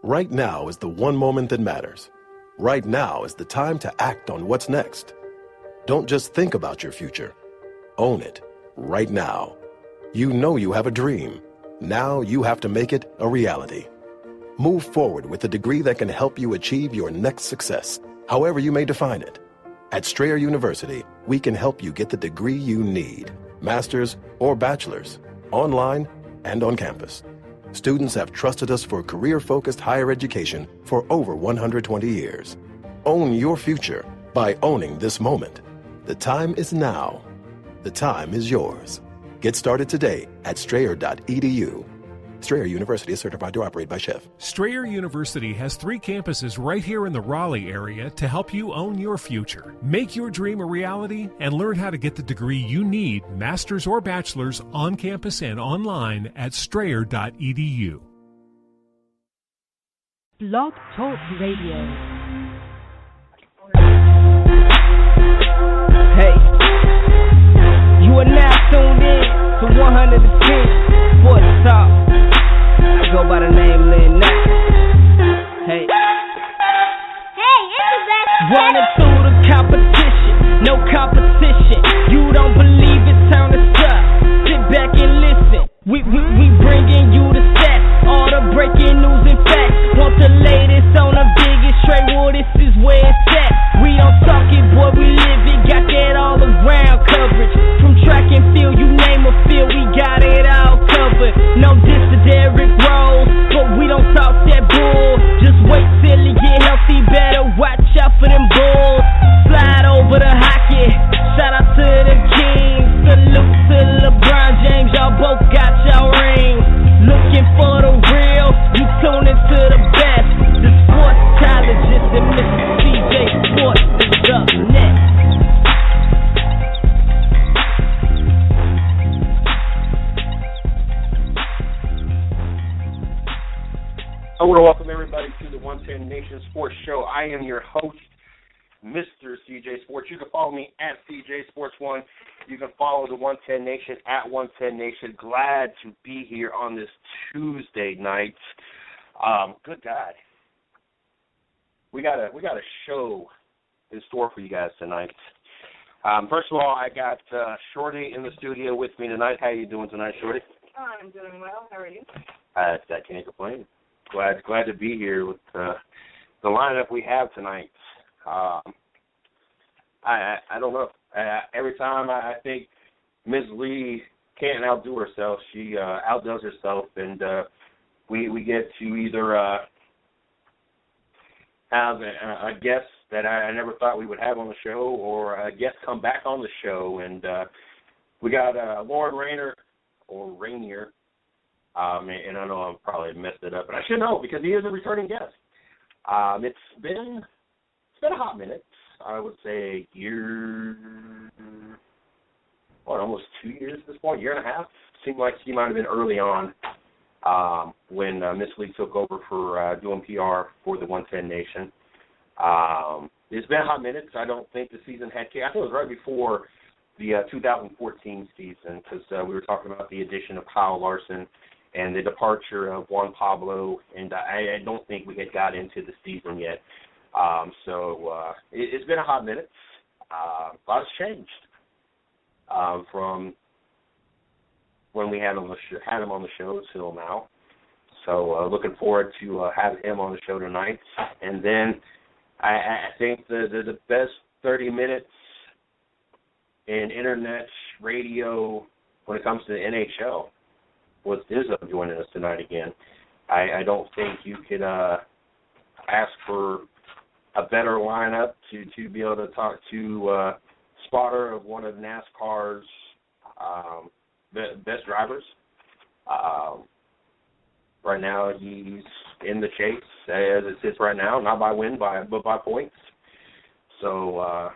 Right now is the one moment that matters. Right now is the time to act on what's next. Don't just think about your future. Own it. Right now. You know you have a dream. Now you have to make it a reality. Move forward with a degree that can help you achieve your next success, however you may define it. At Strayer University, we can help you get the degree you need, master's or bachelor's, online and on campus. Students have trusted us for career-focused higher education for over 120 years. Own your future by owning this moment. The time is now. The time is yours. Get started today at strayer.edu. Strayer University is certified to operate by Chef. Strayer University has 3 campuses right here in the Raleigh area to help you own your future. Make your dream a reality and learn how to get the degree you need, master's or bachelor's, on campus and online at strayer.edu. Blog Talk Radio. Hey, you are now tuned in to 110 Sports Talk. I go by the name Lynn Knapp. Hey. Hey, it's that. Running through the competition, no competition. You don't believe it, turn us up. Sit back and listen. We bringing you the stats, all the breaking news and facts. Want the latest on the biggest trade war, this is where it's at. We don't talk it, boy, we live it. Got that all around coverage. From track and field, you name a field, we got it all covered. No diss to Derrick Rose, but we don't talk that bull. Just wait till he get healthy, better watch out for them bulls. Slide over the hockey, shout out to the Kings. Salute to LeBron James, y'all both got y'all rings. Looking for the real, you tune into the best. The sportologist and Mr. CJ Sports is up next. I want to welcome everybody to the 110 Nation Sports Show. I am your host, Mr. CJ Sports. You can follow me at CJ Sports 1. You can follow the 110 Nation at 110 Nation. Glad to be here on this Tuesday night. Good God. We got a show in store for you guys tonight. First of all, I got Shorty in the studio with me tonight. How you doing tonight, Shorty? I'm doing well. How are you? I can't complain. Glad to be here with the lineup we have tonight. I don't know. Every time I think Ms. Lee can't outdo herself, she outdoes herself, and we get to either have a guest that I never thought we would have on the show, or a guest come back on the show, and we got Lauren Rainier, or Rainier. And I know I probably messed it up, but I should know because he is a returning guest. It's been a hot minute. I would say a year, almost 2 years at this point, year and a half. Seemed like he might have been early on when Miss Lee took over for doing PR for the 110 Nation. It's been a hot minute. I don't think the season had kicked. I think it was right before the 2014 season because we were talking about the addition of Kyle Larson and the departure of Juan Pablo, and I don't think we had got into the season yet. So it's been a hot minute. A lot has changed from when we had him on the show till now. So looking forward to having him on the show tonight. And then I think the best 30 minutes in internet radio when it comes to the NHL was Izzo joining us tonight again. I don't think you could ask for a better lineup to be able to talk to spotter of one of NASCAR's best drivers. Right now he's in the chase as it sits right now, not by win, but by points. So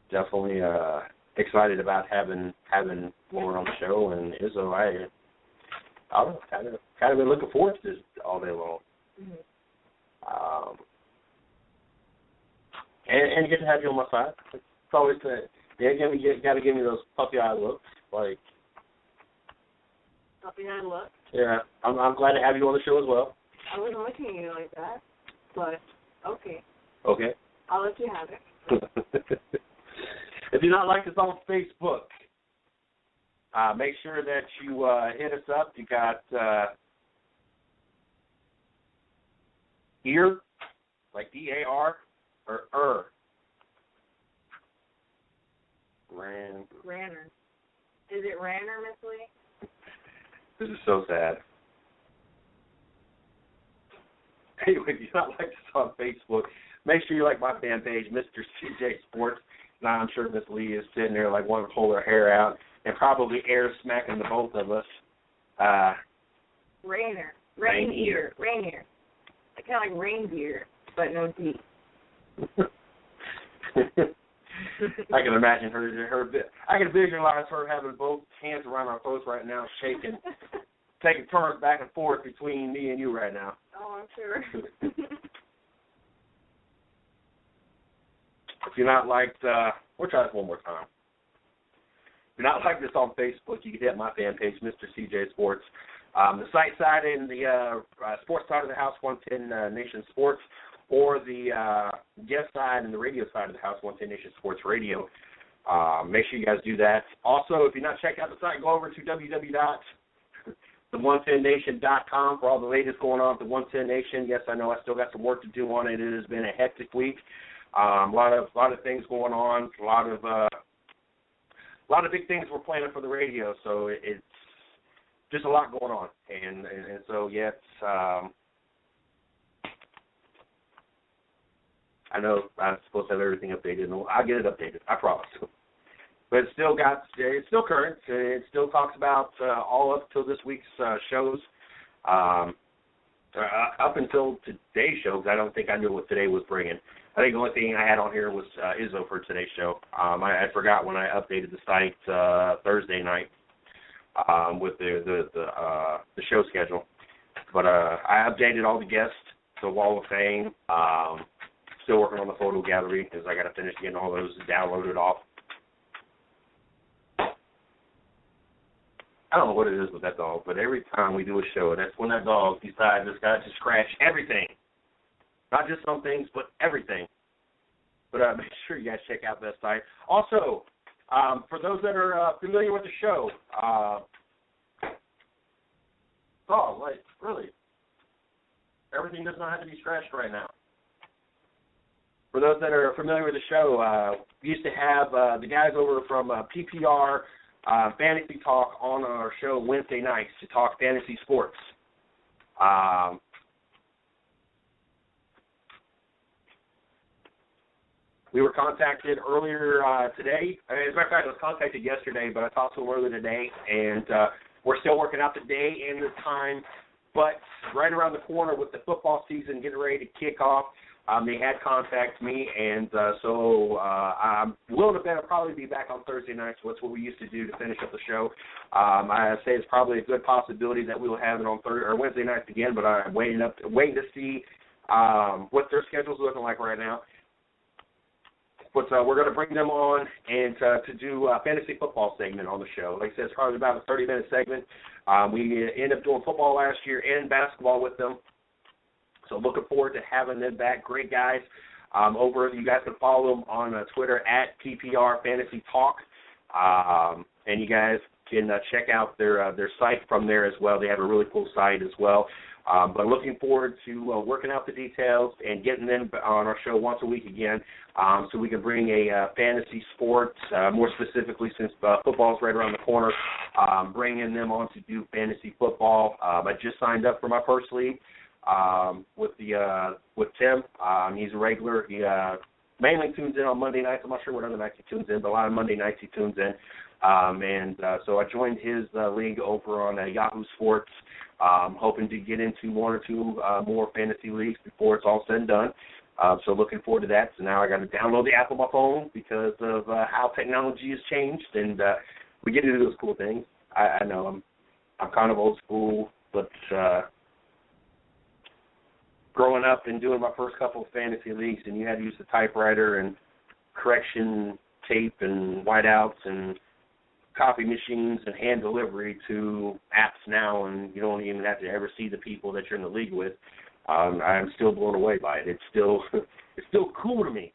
definitely excited about having Lauren on the show, and Izzo, I don't know, kind of been looking forward to this all day long. Mm-hmm. And get to have you on my side. It's always you got to give me those puppy eye looks, like Puppy eye look. Yeah, I'm glad to have you on the show as well. I wasn't looking at you like that, but okay. Okay. I'll let you have it. If you're not like us on Facebook, make sure that you hit us up. You got ear, like D-A-R, or Ranner. Is it Ranner, Miss Lee? This is so sad. Anyway, if you're not like us on Facebook, make sure you like my fan page, Mr. CJ Sports. Now I'm sure Miss Lee is sitting there like wanting to pull her hair out and probably air smacking the both of us. Rainier. Rainier. I kind of like reindeer, but no D. I can imagine her. I can visualize her having both hands around her throats right now, shaking, taking turns back and forth between me and you right now. Oh, I'm sure. If you're not liked, we'll try this one more time. If you're not like this on Facebook, you can hit my fan page, Mr. CJ Sports. The site side and the sports side of the house, 110 Nation Sports, or the guest side and the radio side of the house, 110 Nation Sports Radio. Make sure you guys do that. Also, if you're not checking out the site, go over to www.the110nation.com for all the latest going on with the 110 Nation. Yes, I know I still got some work to do on it. It has been a hectic week. A lot of things going on. A lot of big things we're planning for the radio. So it's just a lot going on, and so yes, I know I'm supposed to have everything updated, and I'll get it updated. I promise. But it's still current. It still talks about all up till this week's shows. Up until today's show, because I don't think I knew what today was bringing. I think the only thing I had on here was Izzo for today's show. I forgot when I updated the site Thursday night with the show schedule. But I updated all the guests to Wall of Fame. Still working on the photo gallery because I got to finish getting all those downloaded off. I don't know what it is with that dog, but every time we do a show, that's when that dog decides it's got to scratch everything. Not just some things, but everything. But make sure you guys check out that site. Also, for those that are familiar with the show, really? Everything does not have to be scratched right now. For those that are familiar with the show, we used to have the guys over from PPR Fantasy Talk on our show Wednesday nights to talk fantasy sports. We were contacted earlier today. As a matter of fact, I was contacted yesterday, but I talked to them earlier today, and we're still working out the day and the time. But right around the corner with the football season getting ready to kick off, they had contacted me, and so I'm willing to bet I'll probably be back on Thursday night, so that's what we used to do to finish up the show. I say it's probably a good possibility that we will have it on Wednesday nights again, but I'm waiting to see what their schedule's looking like right now. But we're going to bring them on and to do a fantasy football segment on the show. Like I said, it's probably about a 30-minute segment. We ended up doing football last year and basketball with them. So looking forward to having them back. Great guys. You guys can follow them on Twitter at PPR Fantasy Talk. And you guys can check out their site from there as well. They have a really cool site as well. But looking forward to working out the details and getting them on our show once a week again, so we can bring a fantasy sports, more specifically since football is right around the corner, bringing them on to do fantasy football. I just signed up for my first league with Tim. He's a regular. He mainly tunes in on Monday nights. I'm not sure what other nights he tunes in, but a lot of Monday nights he tunes in. So I joined his league over on Yahoo Sports, hoping to get into one or two more fantasy leagues before it's all said and done. So looking forward to that. So now I got to download the app on my phone because of how technology has changed, and we get to do those cool things. I know I'm kind of old school, but growing up and doing my first couple of fantasy leagues, and you had to use the typewriter and correction tape and whiteouts and copy machines and hand delivery to apps now, and you don't even have to ever see the people that you're in the league with. I'm still blown away by it. It's still cool to me.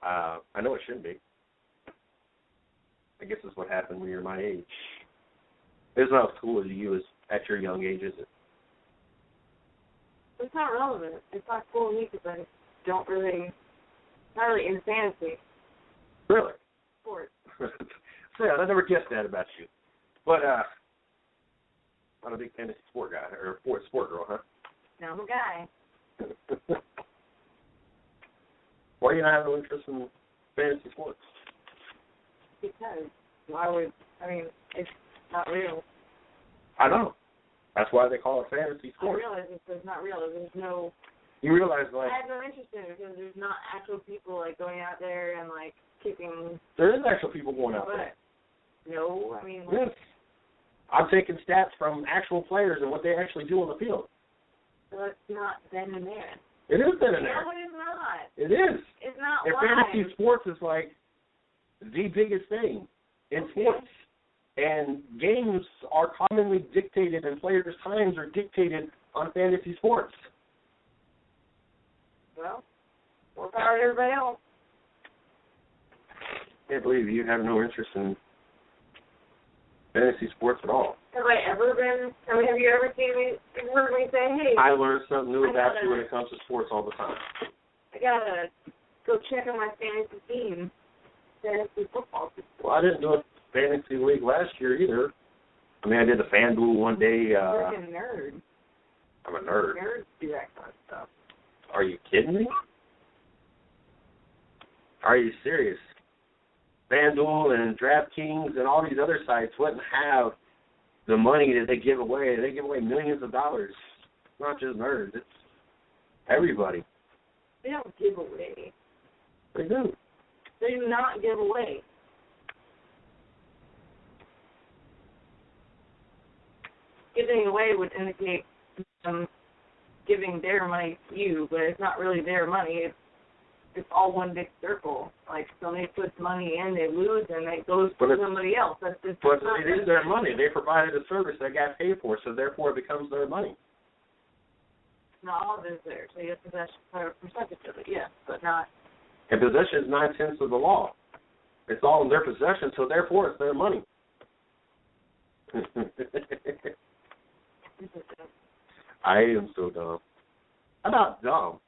I know it shouldn't be. I guess that's what happened when you're my age. It's not as cool as you as at your young age, is it? It's not relevant. It's not cool to me because I don't really, not really into fantasy. Really? Sports. So, yeah, I never guessed that about you. But, not a big fantasy sport guy, or sport girl, huh? No, I'm a guy. Why do you not have no interest in fantasy sports? Because why would, it's not real. I know. That's why they call it fantasy sports. I realize it's not real. There's no... You realize, like... I have no interest in it because there's not actual people, like, going out there and, like, kicking... There is actual people going out there. No, I mean... Yes. I'm taking stats from actual players and what they actually do on the field. Well, it's not then and there. It is then and there. No, it is not. It is. It's not and live. Fantasy sports is, like, the biggest thing in sports. And games are commonly dictated and players' times are dictated on fantasy sports. Well, more power to everybody else. I can't believe you have no interest in fantasy sports at all. Have I ever been, have you ever heard me say, hey... I learn something new about you when it comes to sports all the time. I gotta go check on my fantasy team, fantasy football team. Well, I didn't do a fantasy league last year either. I mean, I did the FanDuel one day. Freaking nerd. I'm a nerd. Nerds do that kind of stuff. Are you kidding me? Are you serious? FanDuel and DraftKings and all these other sites wouldn't have the money that they give away. They give away millions of dollars. It's not just nerds. It's everybody. They don't give away. They do. They do not give away. Giving away would indicate them giving their money to you, but it's not really their money. It's all one big circle. Like, somebody puts money in, they lose, and it goes to somebody else. That's just but it is their money. They provided a service that got paid for, so therefore it becomes their money. Not all of it is theirs. They get possession for a percentage of it, yes, but not. And possession is 9/10 of the law. It's all in their possession, so therefore it's their money. I am so dumb. I'm not dumb.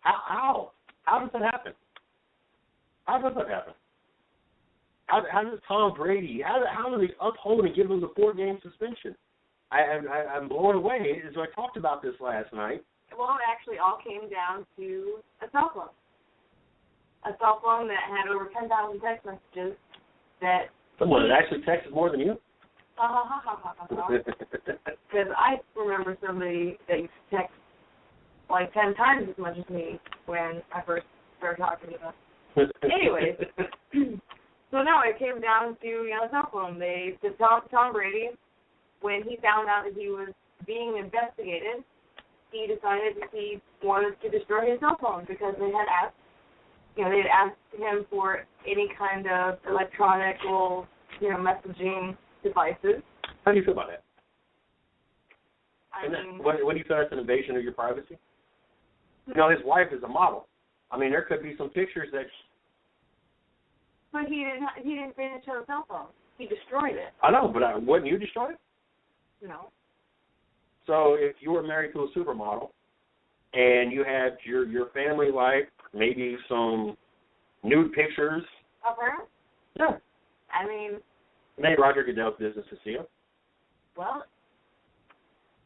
How? How does that happen? How does that happen? How does Tom Brady, how do they uphold and give him the 4-game suspension? I'm blown away. So I talked about this last night. Well, it actually all came down to a cell phone. A cell phone that had over 10,000 text messages that... Someone that actually texted more than you? Because I remember somebody that used to text like 10 times as much as me when I first started talking to them. Anyways, so no, it came down to the cell phone. Tom Brady, when he found out that he was being investigated, he decided that he wanted to destroy his cell phone because they had asked him for any kind of electronic messaging devices. How do you feel about that? I mean, what do you feel that's an invasion of your privacy? His wife is a model. I mean, there could be some pictures that... But he didn't finish on a cell phone. He destroyed it. I know, but wouldn't you destroy it? No. So if you were married to a supermodel and you had your family life, maybe some nude pictures... Of her? Yeah. I mean... Maybe Roger Goodell's business to see them. Well,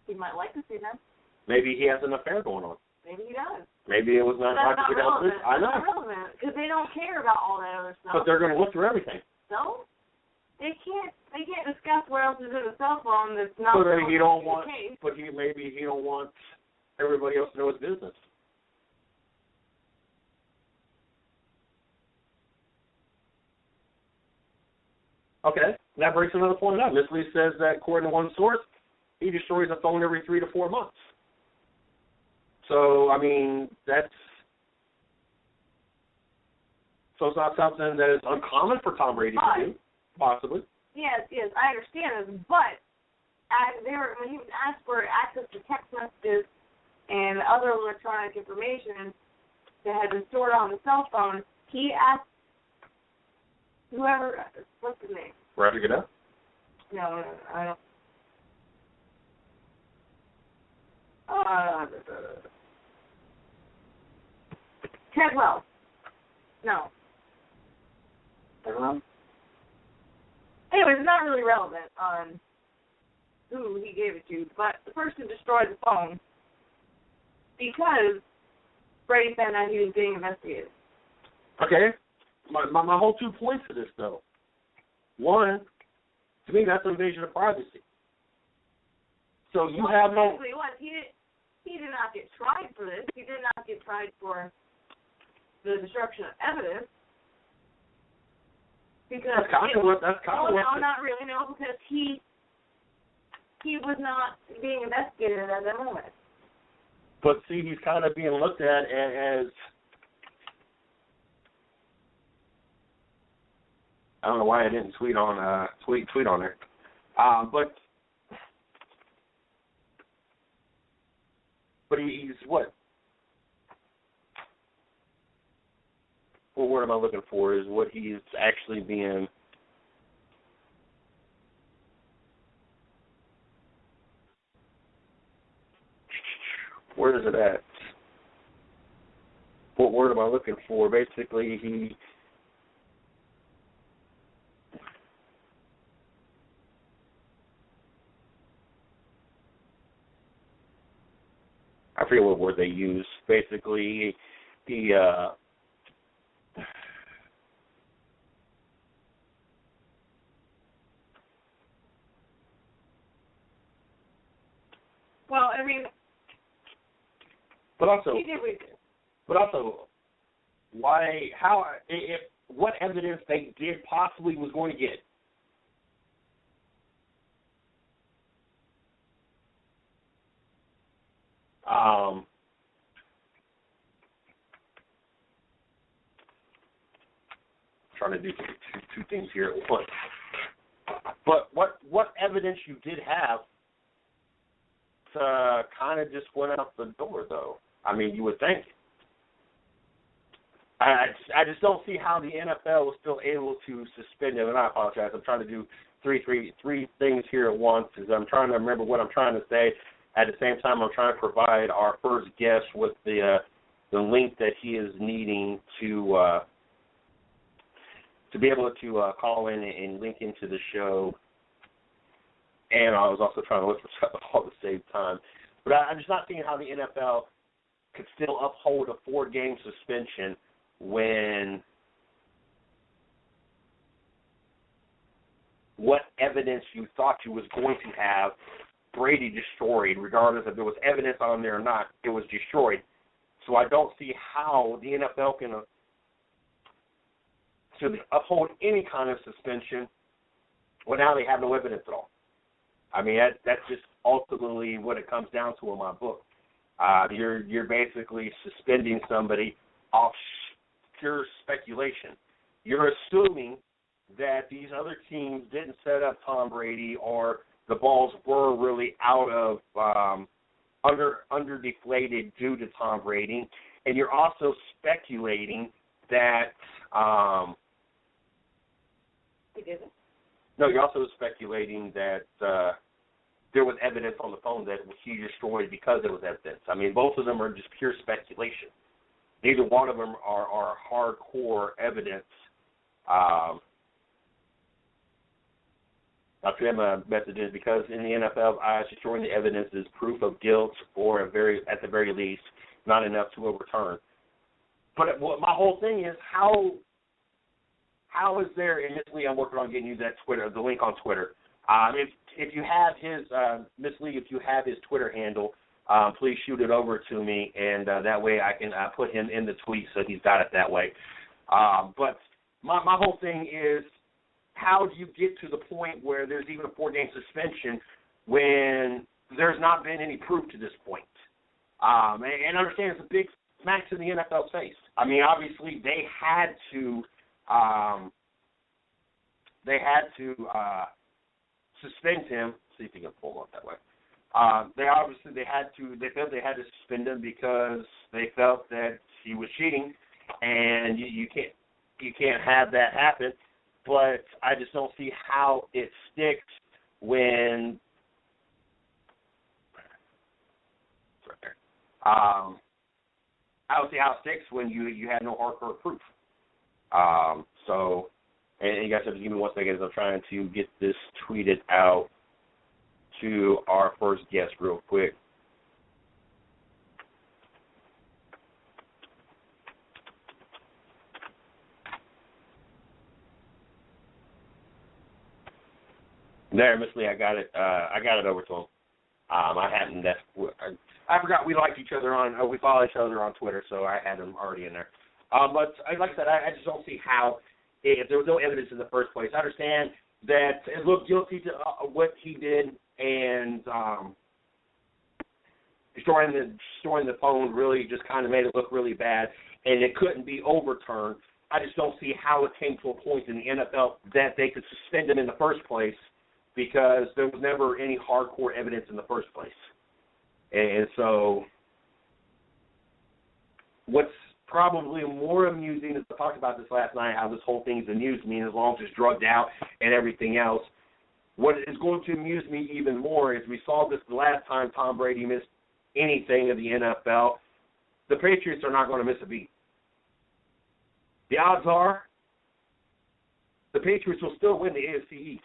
he might like to see them. Maybe he has an affair going on. Maybe he does. Maybe it was not Roger Goodell's business. I know. That's not relevant because they don't care about all that other stuff. But they're going to look through everything. So they can't discuss what else is in the cell phone that's not. So maybe he don't want. The case. But maybe he don't want everybody else to know his business. Okay, that brings another point up. Ms. Lee says that, according to one source, he destroys a phone every 3 to 4 months. So, I mean, so it's not something that is uncommon for Tom Brady to do, possibly. Yes, I understand this, but when he was asked for access to text messages and other electronic information that had been stored on the cell phone, he asked whoever, what's his name? Roger Goodell? No, I don't. Ted Wells. No. Ted Wells? Anyways, it's not really relevant on who he gave it to, but the person destroyed the phone because Brady found out he was being investigated. Okay. My whole 2 points to this, though. One, to me, that's invasion of privacy. So you have no... He did not get tried for this. He did not get tried for the destruction of evidence. Because that's kind of what... not really, no, because he was not being investigated at that moment. But see, he's kind of being looked at as... I don't know why I didn't tweet on there. But he's what? What word am I looking for? Is what he's actually being. Where is it at? What word am I looking for? Basically, he. I forget what word they use. Basically, he well, I mean, but also, he did what he did. But also, why? How? If what evidence they did possibly was going to get? Trying to do two things here at once. But what evidence you did have kind of just went out the door, though? I mean, you would think. I just don't see how the NFL was still able to suspend him. And I apologize. I'm trying to do three things here at once. As I'm trying to remember what I'm trying to say. At the same time, I'm trying to provide our first guest with the link that he is needing to be able to call in and link into the show. And I was also trying to look for stuff all at the same time. But I'm just not seeing how the NFL could still uphold a 4-game suspension when what evidence you thought you was going to have, Brady destroyed, regardless if there was evidence on there or not, it was destroyed. So I don't see how the NFL can uphold any kind of suspension when now they have no evidence at all. I mean, that's just ultimately what it comes down to in my book. You're basically suspending somebody off pure speculation. You're assuming that these other teams didn't set up Tom Brady or the balls were really out of under deflated due to Tom Brady, and you're also speculating that. No, you're also speculating that there was evidence on the phone that he destroyed because there was evidence. I mean, both of them are just pure speculation. Neither one of them are hardcore evidence. Dr. Emma messages because in the NFL, destroying the evidence is proof of guilt or at the very least not enough to overturn. But my whole thing is how is there, and Miss Lee, I'm working on getting you the link on Twitter. If you have his, Miss Lee, if you have his Twitter handle, please shoot it over to me, and that way I can put him in the tweet so he's got it that way. But my whole thing is, how do you get to the point where there's even a 4-game suspension when there's not been any proof to this point? And understand it's a big smack to the NFL's face. I mean, obviously they had to they had to suspend him. See if you can pull him up that way. They felt they had to suspend him because they felt that he was cheating, and you can't have that happen. But I just don't see how it sticks when I don't see how it sticks when you had no hardcore proof. So, and you guys have to give me 1 second as I'm trying to get this tweeted out to our first guest real quick. There, Miss Lee, I got it over to him. I forgot we liked each other we follow each other on Twitter, so I had him already in there. But like I said, I just don't see how, if there was no evidence in the first place. I understand that it looked guilty to what he did, and destroying the phone really just kind of made it look really bad, and it couldn't be overturned. I just don't see how it came to a point in the NFL that they could suspend him in the first place, because there was never any hardcore evidence in the first place. And so what's probably more amusing is, I talked about this last night, how this whole thing's amused me, and as long as it's drugged out and everything else, what is going to amuse me even more is we saw this the last time Tom Brady missed anything in the NFL. The Patriots are not going to miss a beat. The odds are the Patriots will still win the AFC East.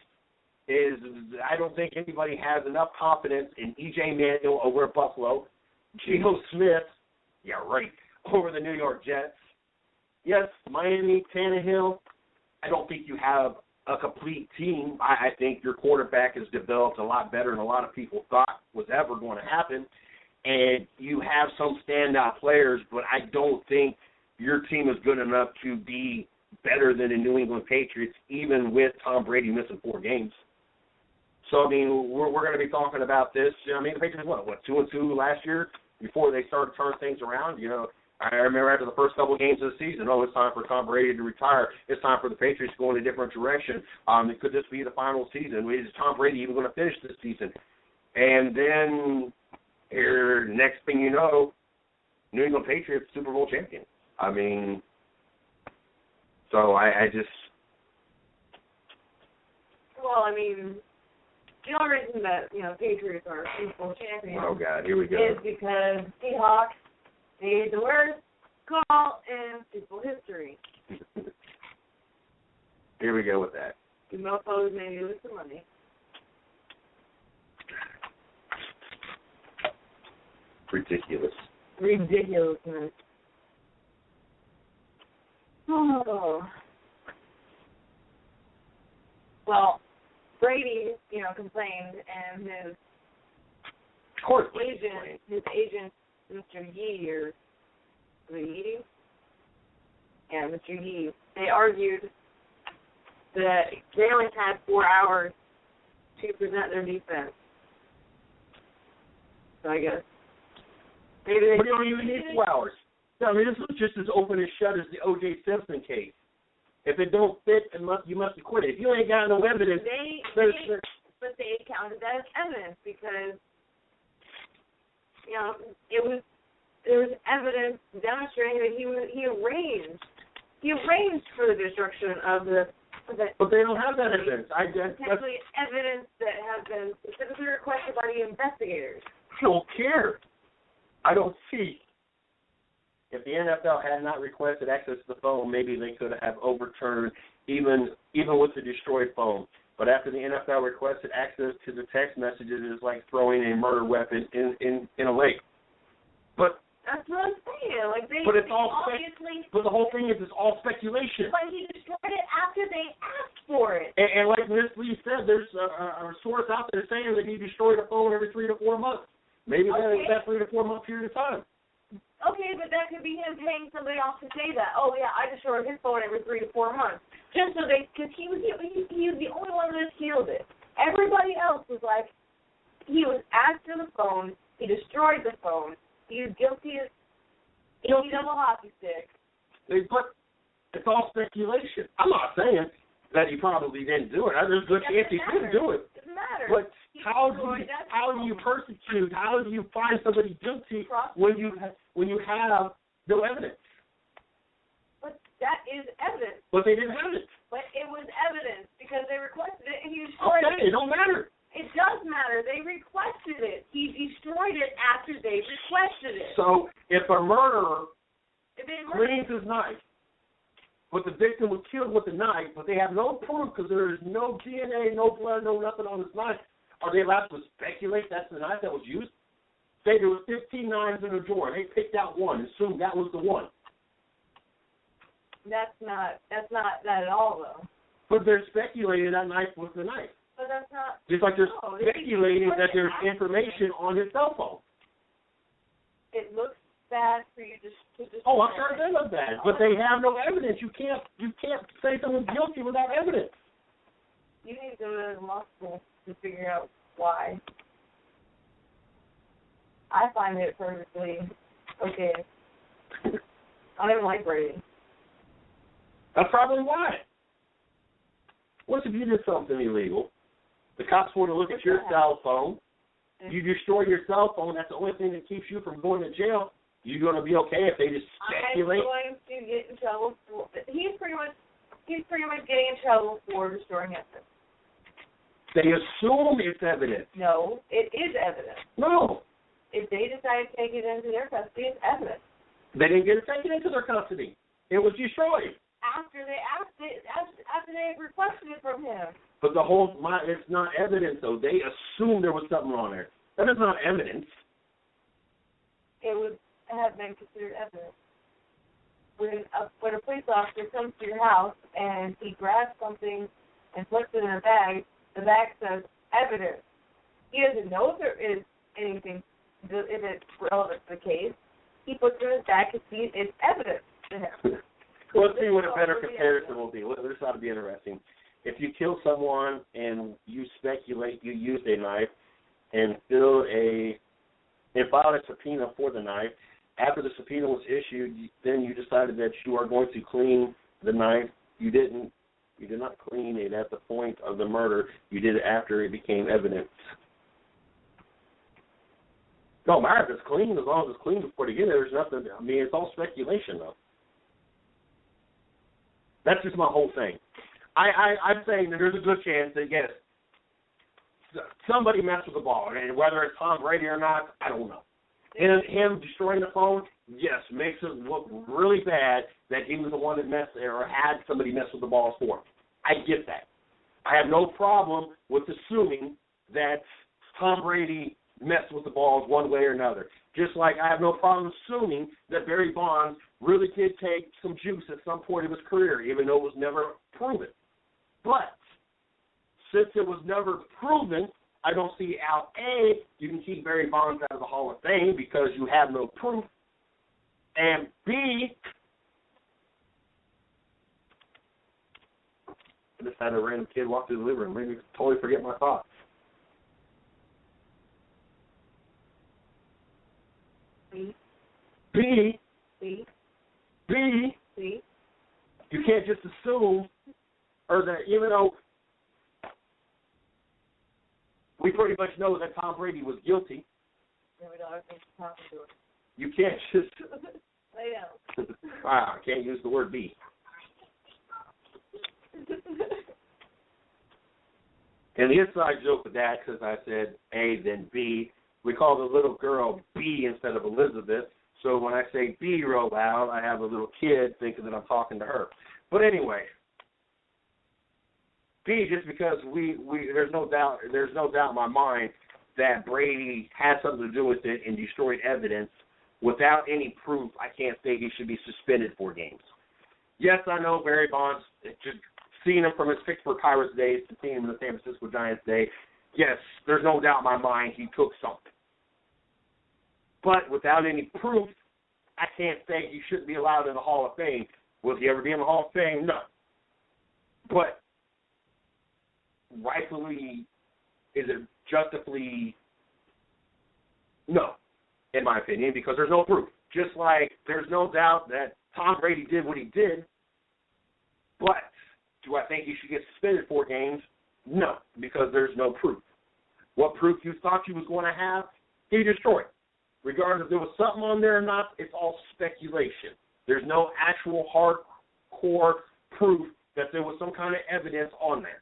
I don't think anybody has enough confidence in E.J. Manuel over at Buffalo, Geno Smith, over the New York Jets. Yes, Miami, Tannehill. I don't think you have a complete team. I think your quarterback has developed a lot better than a lot of people thought was ever going to happen. And you have some standout players, but I don't think your team is good enough to be better than the New England Patriots, even with Tom Brady missing 4 games. So, I mean, we're going to be talking about this. I mean, the Patriots, 2-2 last year before they started to turn things around? I remember after the first couple of games of the season, it's time for Tom Brady to retire. It's time for the Patriots to go in a different direction. Could this be the final season? Is Tom Brady even going to finish this season? And then, here, next thing you know, New England Patriots Super Bowl champion. I mean, so I just... Well, I mean, the only reason that, Patriots are Super Bowl champions God, here we go. is because Seahawks made the worst call in Super Bowl history. Here we go with that. The mofos made lose some money. Ridiculousness. Oh. Well, Brady, complained, and his agent, Mr. Yee, or was it Yee? Yeah, Mr. Yee. They argued that they only had 4 hours to present their defense. So I guess maybe they. But you don't even need 4 hours. No, I mean, this was just as open and shut as the O.J. Simpson case. If it don't fit, you must acquit it. If you ain't got no evidence, but they counted that as evidence because there was evidence demonstrating that he arranged for the destruction of the. But they don't have that evidence. Potentially evidence that has been specifically requested by the investigators. I don't care. I don't see. If the NFL had not requested access to the phone, maybe they could have overturned even with the destroyed phone. But after the NFL requested access to the text messages, it's like throwing a murder weapon in a lake. But that's what I'm saying. But it's all but the whole thing is it's all speculation. But he destroyed it after they asked for it. And like Ms. Lee said, there's a source out there saying that he destroyed a phone every 3 to 4 months. Maybe that 3 to 4 month period of time. Okay, but that could be him paying somebody off to say that. Oh yeah, I destroyed his phone every 3 to 4 months, just so because he was the only one that sealed it. Everybody else was like, he was after the phone, he destroyed the phone, he was guilty of a hockey stick. But it's all speculation. I'm not saying that he probably didn't do it. There's a good chance he didn't do it. It doesn't matter. But how do you persecute? How do you find somebody guilty when you have no evidence? But that is evidence. But they didn't have it. But it was evidence because they requested it and he destroyed it. Okay, it don't matter. It does matter. They requested it. He destroyed it after they requested it. So if a murderer cleans his knife, but the victim was killed with the knife, but they have no proof because there is no DNA, no blood, no nothing on this knife, are they allowed to speculate that's the knife that was used? Say there were 15 knives in a drawer, and they picked out one, assumed that was the one. That's not that at all, though. But they're speculating that knife was the knife. But that's not. Just like they're speculating that there's information on his cell phone. It looks bad for you to just. Oh, I'm sure they look bad, but they have no evidence. You can't say someone's guilty without evidence. You need to go to law school to figure out why. I find it perfectly okay. I don't even like Brady. That's probably why. What if you did something illegal? The cops want to look at your cell phone. You destroy your cell phone. That's the only thing that keeps you from going to jail. You're going to be okay if they just speculate? I'm going to get in trouble for. He's pretty much getting in trouble for destroying evidence. They assume it's evidence. No, it is evidence. No. If they decide to take it into their custody, it's evidence. They didn't get it taken into their custody. It was destroyed. After they requested it from him. But it's not evidence, though. They assumed there was something wrong there. That is not evidence. It would have been considered evidence. When a police officer comes to your house and he grabs something and puts it in a bag, the bag says evidence. He doesn't know if there is anything, if it's relevant to the case. He puts it in his bag because it's evidence to him. Let's see what a better comparison will be. This ought to be interesting. If you kill someone and you speculate you used a knife and filed a subpoena for the knife, after the subpoena was issued, then you decided that you are going to clean the knife. You did not clean it at the point of the murder. You did it after it became evidence. No matter if it's clean, as long as it's clean before they get it, there's nothing. I mean, it's all speculation, though. That's just my whole thing. I'm saying that there's a good chance that, yes, somebody messed with the ball, and whether it's Tom Brady or not, I don't know. And him destroying the phone, yes, makes it look really bad that he was the one that messed or had somebody mess with the balls for him. I get that. I have no problem with assuming that Tom Brady messed with the balls one way or another. Just like I have no problem assuming that Barry Bonds really did take some juice at some point of his career, even though it was never proven. But since it was never proven, I don't see how, A, you can keep Barry Bonds out of the Hall of Fame because you have no proof, and B, I just had a random kid walk through the living room. Made me totally forget my thoughts. B, you can't just assume, or that even though we pretty much know that Tom Brady was guilty, you can't just lay down. I can't use the word B. And the inside joke with that, because I said A, then B, we call the little girl B instead of Elizabeth. So when I say B real loud, I have a little kid thinking that I'm talking to her. But anyway, B, just because there's no doubt in my mind that Brady had something to do with it and destroyed evidence. Without any proof, I can't say he should be suspended 4 games. Yes, I know Barry Bonds, just seeing him from his Pittsburgh Pirates days to seeing him in the San Francisco Giants day, yes, there's no doubt in my mind he took something. But without any proof, I can't say he shouldn't be allowed in the Hall of Fame. Will he ever be in the Hall of Fame? No. But rightfully, is it justifully? No, in my opinion, because there's no proof. Just like there's no doubt that Tom Brady did what he did, but Do I think he should get suspended 4 games? No, because there's no proof. What proof you thought you was going to have, he destroyed. Regardless if there was something on there or not, it's all speculation. There's no actual hardcore proof that there was some kind of evidence on there.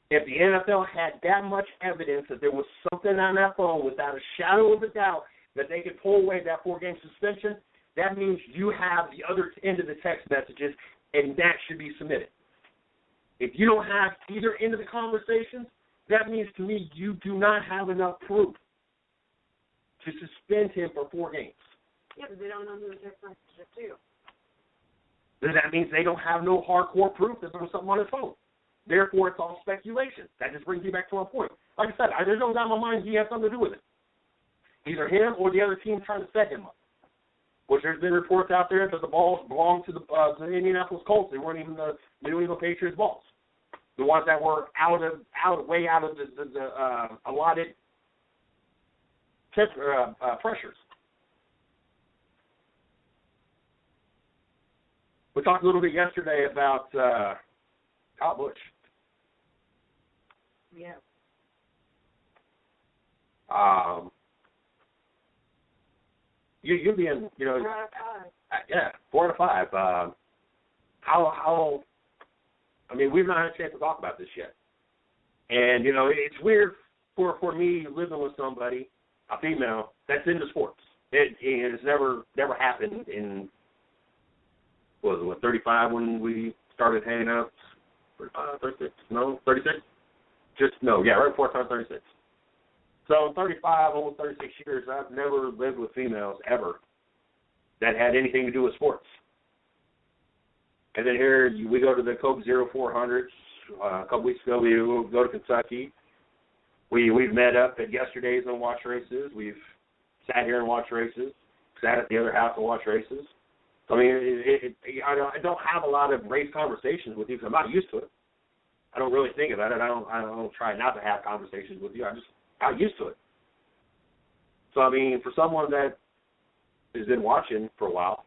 If the NFL had that much evidence that there was something on that phone without a shadow of a doubt that they could pull away that 4-game suspension, that means you have the other end of the text messages, and that should be submitted. If you don't have either end of the conversations, that means to me you do not have enough proof to suspend him for 4 games. Yeah, but they don't know who the text messages to. Then that means they don't have no hardcore proof that there was something on his phone. Therefore, it's all speculation. That just brings you back to our point. Like I said, there's no doubt in my mind he has something to do with it. Either him or the other team trying to set him up. Which there's been reports out there that the balls belonged to the Indianapolis Colts. They weren't even the New England Patriots balls. The ones that were way out of the allotted pressures. We talked a little bit yesterday about Kyle Busch. Yeah. You'll be in, 4 out of 5. 4 out of 5. How? I mean, we've not had a chance to talk about this yet, and it's weird for me living with somebody, a female that's into sports. It's never happened in. What was it, 35 when we started hanging out? 36? No, 36? Right before I turned 36. So in 35, almost 36 years, I've never lived with females ever that had anything to do with sports. And then here we go to the Coke 0400s. A couple weeks ago, we go to Kentucky. We've met up at yesterday's and watched races. We've sat here and watched races, sat at the other house and watched races. I mean, I don't have a lot of race conversations with you because I'm not used to it. I don't really think about it. I don't try not to have conversations with you. I'm just not used to it. So, I mean, for someone that has been watching for a while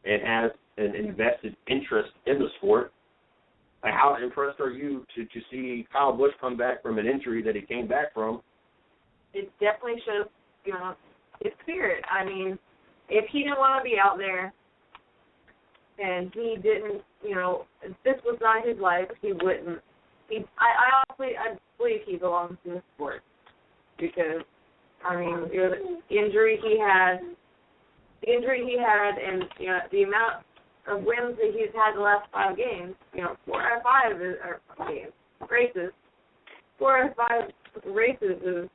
and has an invested interest in the sport, like how impressed are you to see Kyle Busch come back from an injury that he came back from? It definitely shows, his spirit. I mean, if he didn't want to be out there and he didn't, if this was not his life, he wouldn't. I honestly believe he belongs in the sport because, I mean, the injury he had, and the amount of wins that he's had the last 5 games, 4 out of 5 races. 4 out of 5 races is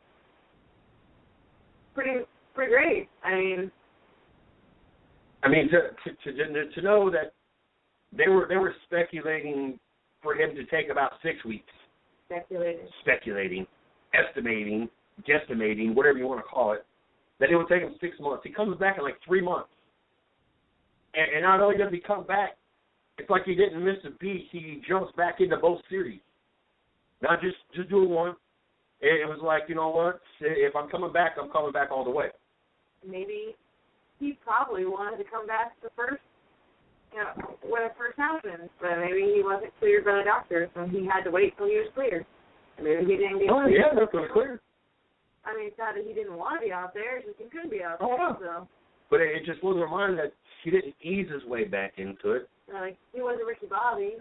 pretty great. I mean, to know that they were speculating for him to take about 6 weeks. Speculating, estimating, guesstimating, whatever you want to call it, that it would take him 6 months. He comes back in like 3 months. And not only does he come back, it's like he didn't miss a beat. He jumps back into both series. Not just doing one. It was like, you know what, if I'm coming back, I'm coming back all the way. Maybe he probably wanted to come back when it first happened, but maybe he wasn't cleared by the doctor, so he had to wait till he was cleared. Maybe he didn't get cleared. Yeah, that's clear. I mean, it's not that he didn't want to be out there, it's just he couldn't be out there. So. But it just blew their mind that he didn't ease his way back into it. Like, he wasn't Ricky Bobby,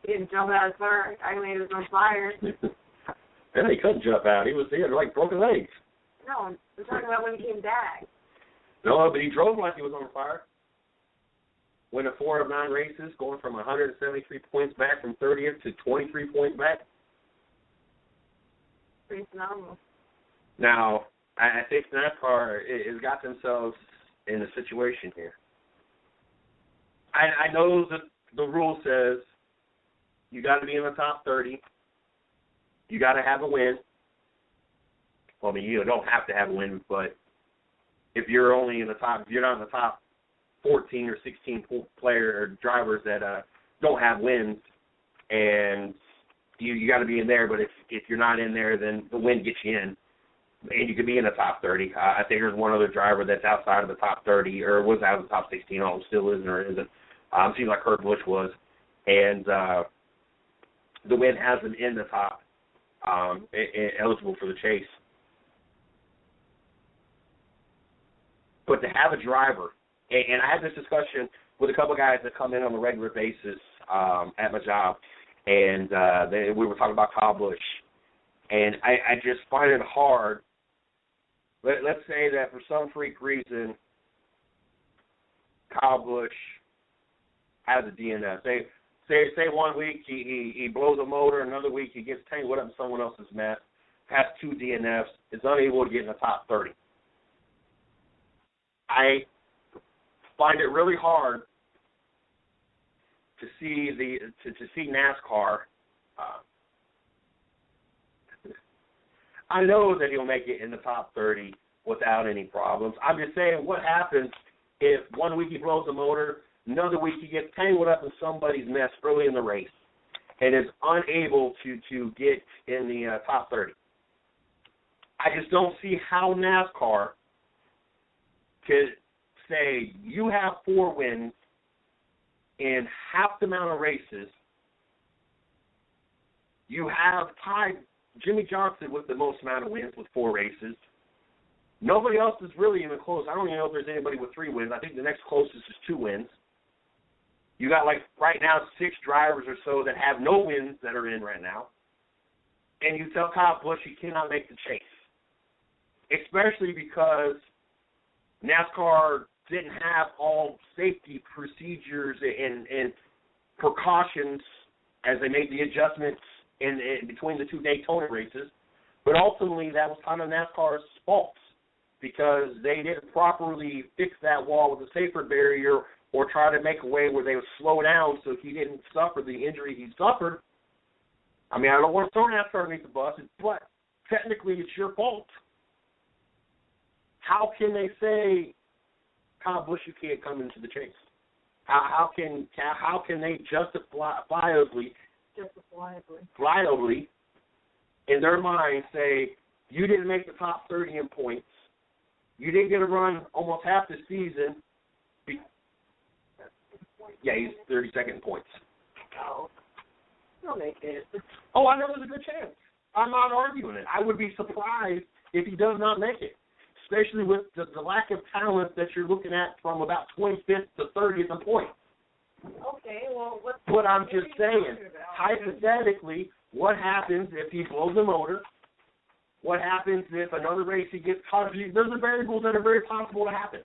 He didn't jump out as far. I mean, he was on fire. And he couldn't jump out. He had like broken legs. No, I'm talking about when he came back. No, but he drove like he was on fire. Went 4 out of 9 races, going from 173 points back from 30th to 23 points back. Pretty phenomenal. Now, I think NASCAR has got themselves in a situation here. I know that the rule says you got to be in the top 30. You got to have a win. Well, I mean, you don't have to have a win, but if you're only in the top, if you're not in the top 14 or 16 player or drivers that don't have wins, and you got to be in there. But if you're not in there, then the win gets you in. and you could be in the top 30. I think there's one other driver that's outside of the top 30, or was out of the top 16. I don't know if still isn't or isn't. Seems like Kurt Busch was. And the win has him in the top, eligible for the chase. But to have a driver, and I had this discussion with a couple of guys that come in on a regular basis at my job, and we were talking about Kyle Busch. And I just find it hard. Let's say that for some freak reason, Kyle Busch has a DNF. Say 1 week he blows a motor, another week he gets tangled up in someone else's mess, has 2 DNFs, is unable to get in the top 30. I find it really hard to see to see NASCAR. I know that he'll make it in the top 30 without any problems. I'm just saying, what happens if 1 week he blows a motor, another week he gets tangled up in somebody's mess early in the race and is unable to get in the top 30? I just don't see how NASCAR could say you have 4 wins in half the amount of races. You have tied Jimmy Johnson with the most amount of wins with 4 races. Nobody else is really even close. I don't even know if there's anybody with 3 wins. I think the next closest is 2 wins. You got, like, right now 6 drivers or so that have no wins that are in right now. And you tell Kyle Busch he cannot make the chase. Especially because NASCAR didn't have all safety procedures and precautions as they made the adjustments in between the 2 Daytona races. But ultimately, that was kind of NASCAR's fault because they didn't properly fix that wall with a safer barrier or try to make a way where they would slow down so he didn't suffer the injury he suffered. I mean, I don't want to throw NASCAR underneath the bus, but technically it's your fault. How can they say, Kyle Busch, you can't come into the chase? How can they justifiably in their mind say, you didn't make the top 30 in points, you didn't get to run almost half the season. Yeah, he's 32nd in points. Oh, he'll make it. Oh, I know there's a good chance. I'm not arguing it. I would be surprised if he does not make it, especially with the lack of talent that you're looking at from about 25th to 30th in points. Okay, well, But I'm just saying, hypothetically, what happens if he blows a motor? What happens if another race he gets caught? Those are variables that are very possible to happen.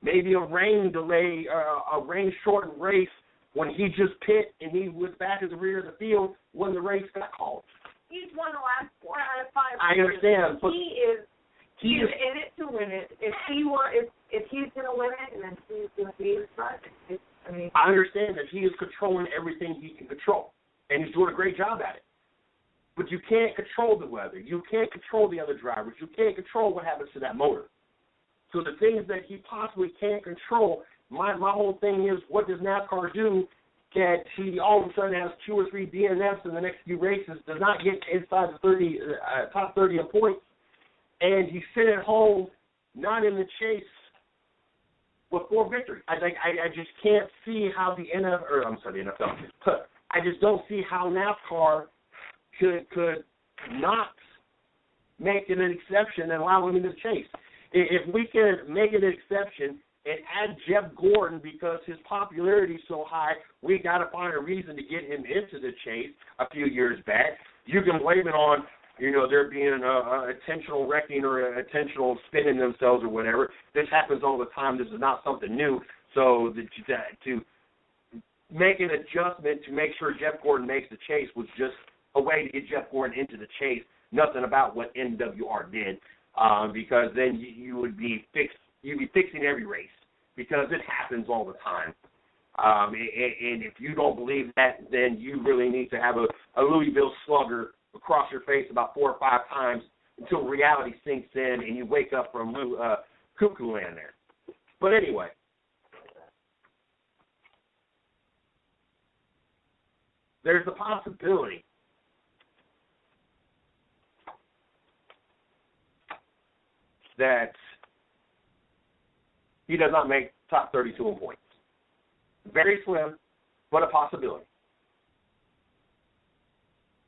Maybe a rain delay, a rain-shortened race when he just pit and he was back at the rear of the field when the race got called. He's won the last 4 out of 5. I understand. But He's in it to win it. If he's going to win it, then he's going to be excited. I understand that he is controlling everything he can control, and he's doing a great job at it. But you can't control the weather. You can't control the other drivers. You can't control what happens to that motor. So the things that he possibly can't control, my whole thing is, what does NASCAR do that he all of a sudden has 2 or 3 DNFs in the next few races, does not get inside the top 30 in points, and he's sitting at home, not in the chase with 4 victories. I just can't see how the NFL. I just don't see how NASCAR could not make it an exception and allow him into the chase. If we can make it an exception and add Jeff Gordon because his popularity is so high, we got to find a reason to get him into the chase a few years back. You can blame it on, there being an intentional wrecking or an intentional spinning themselves or whatever. This happens all the time. This is not something new. So to make an adjustment to make sure Jeff Gordon makes the chase was just a way to get Jeff Gordon into the chase. Nothing about what NWR did, because then you'd be fixing every race because it happens all the time. And if you don't believe that, then you really need to have a Louisville slugger across your face about 4 or 5 times until reality sinks in and you wake up from cuckoo land there. But anyway, there's the possibility that he does not make top 32 in points. Very slim, but a possibility.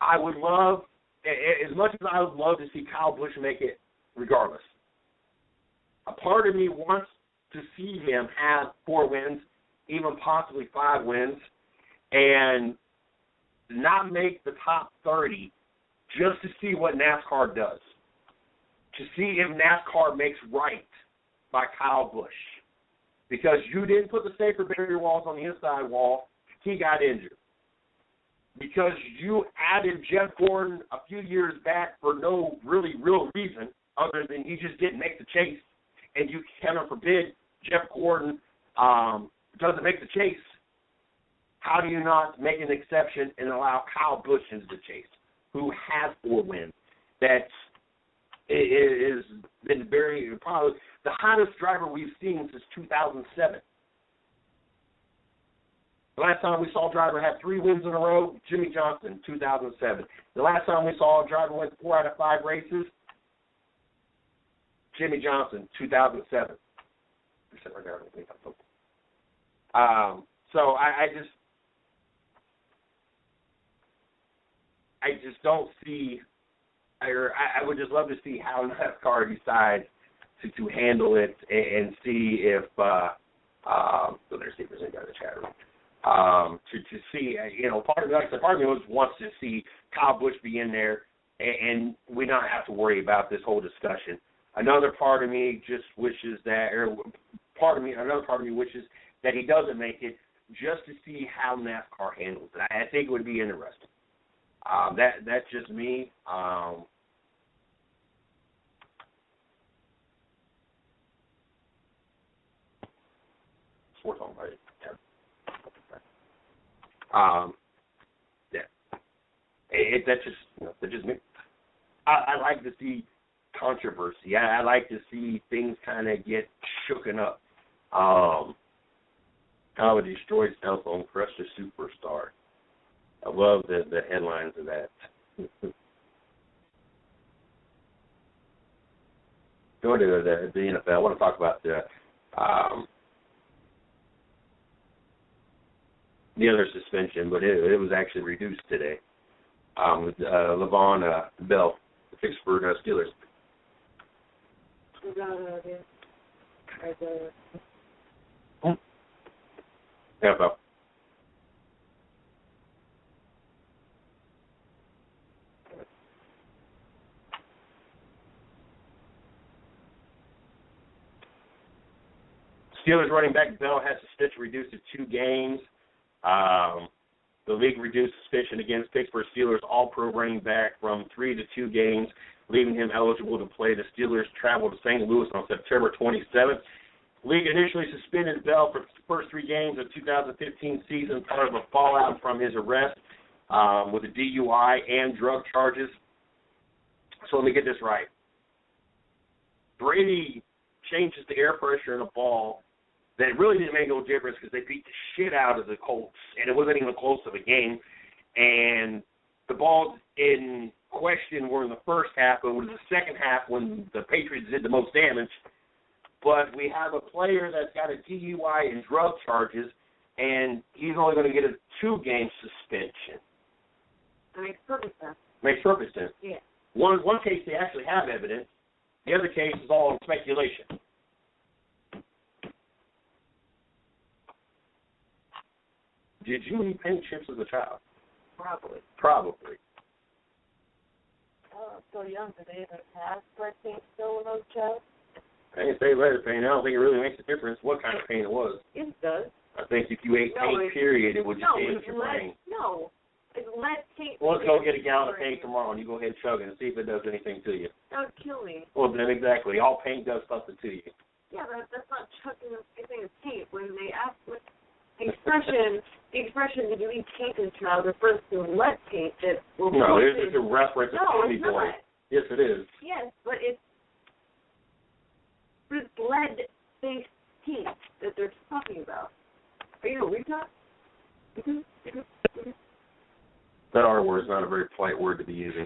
I would love, as much as I would love to see Kyle Busch make it regardless, a part of me wants to see him have 4 wins, even possibly 5 wins, and not make the top 30 just to see what NASCAR does, to see if NASCAR makes right by Kyle Busch. Because you didn't put the safer barrier walls on the inside wall, he got injured. Because you added Jeff Gordon a few years back for no really real reason other than he just didn't make the chase, and you cannot forbid Jeff Gordon doesn't make the chase, how do you not make an exception and allow Kyle Busch into the chase, who has 4 wins? That is been probably the hottest driver we've seen since 2007. The last time we saw a driver have 3 wins in a row, Jimmy Johnson, 2007. The last time we saw a driver win 4 out of 5 races, Jimmy Johnson, 2007. So I just don't see, or I would just love to see how NASCAR decides to handle it and see if there's Stevens in the chat room. To see, part of me wants to see Kyle Busch be in there and we not have to worry about this whole discussion. Another part of me just wishes that, another part of me wishes that he doesn't make it, just to see how NASCAR handles it. I think it would be interesting. That's just me. Sports on, right? Yeah. That's just me. I like to see controversy. I like to see things kind of get shooken up. How it destroyed cell phone, crushed a superstar. I love the headlines of that. Going to the NFL, I want to talk about the other suspension, but it was actually reduced today with Le'Veon Bell, the Pittsburgh Steelers. Yeah, Bell. Steelers running back Bell has suspension reduced to 2 games. The league reduced suspension against Pittsburgh Steelers all-pro running back from 3 to 2 games, leaving him eligible to play. The Steelers travel to St. Louis on September 27th. League initially suspended Bell for the first 3 games of 2015 season, part of a fallout from his arrest with a DUI and drug charges. So let me get this right. Brady changes the air pressure in a ball that really didn't make no difference because they beat the shit out of the Colts, and it wasn't even close of a game. And the balls in question were in the first half, but it was the second half when the Patriots did the most damage. But we have a player that's got a DUI and drug charges, and he's only going to get a 2-game suspension. That makes perfect sense. Makes perfect sense. Yeah. One case they actually have evidence. The other case is all speculation. Did you eat paint chips as a child? Probably. Probably. Oh, so young. Did they even have lead paint still in those child? I didn't say lead paint. I don't think it really makes a difference what kind of paint it was. It does. I think if you ate paint, period, it would just damage your brain. No. It's lead paint. Well, let's go get a gallon of paint tomorrow, and you go ahead and chug it and see if it does anything to you. That would kill me. Well, then exactly. All paint does something to you. Yeah, but that's not chugging anything of paint. When they ask what the expression, did you eat paint as a child, refers to lead paint that will No, it's just a reference to candy boy. Yes, it is. Yes, but it's lead-based paint that they're talking about. Are you a retard? That R word is not a very polite word to be using.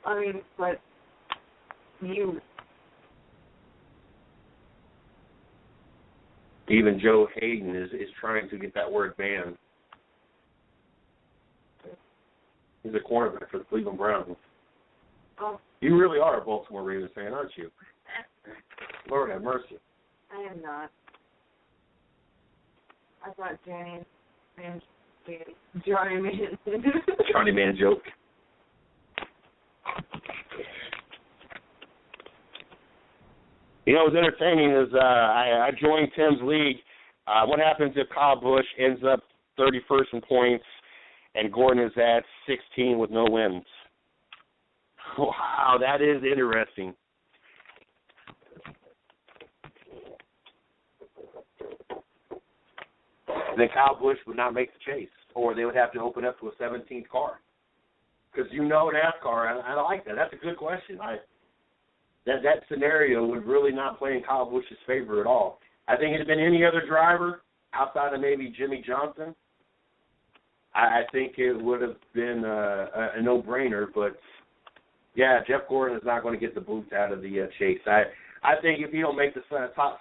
I mean, but You. Even Joe Hayden is trying to get that word banned. He's a cornerback for the Cleveland Browns. Oh. You really are a Baltimore Ravens fan, aren't you? Lord have mercy. I am not. I thought Johnny Man Johnny Man joke. You know, what's entertaining is I joined Tim's league. What happens if Kyle Busch ends up 31st in points and Gordon is at 16 with no wins? Wow, that is interesting. Then Kyle Busch would not make the chase, or they would have to open up to a 17th car. Because you know NASCAR, and I like that. That's a good question. That scenario would really not play in Kyle Busch's favor at all. I think it had been any other driver outside of maybe Jimmy Johnson, I think it would have been a no-brainer. But, yeah, Jeff Gordon is not going to get the boots out of the chase. I think if he don't make the top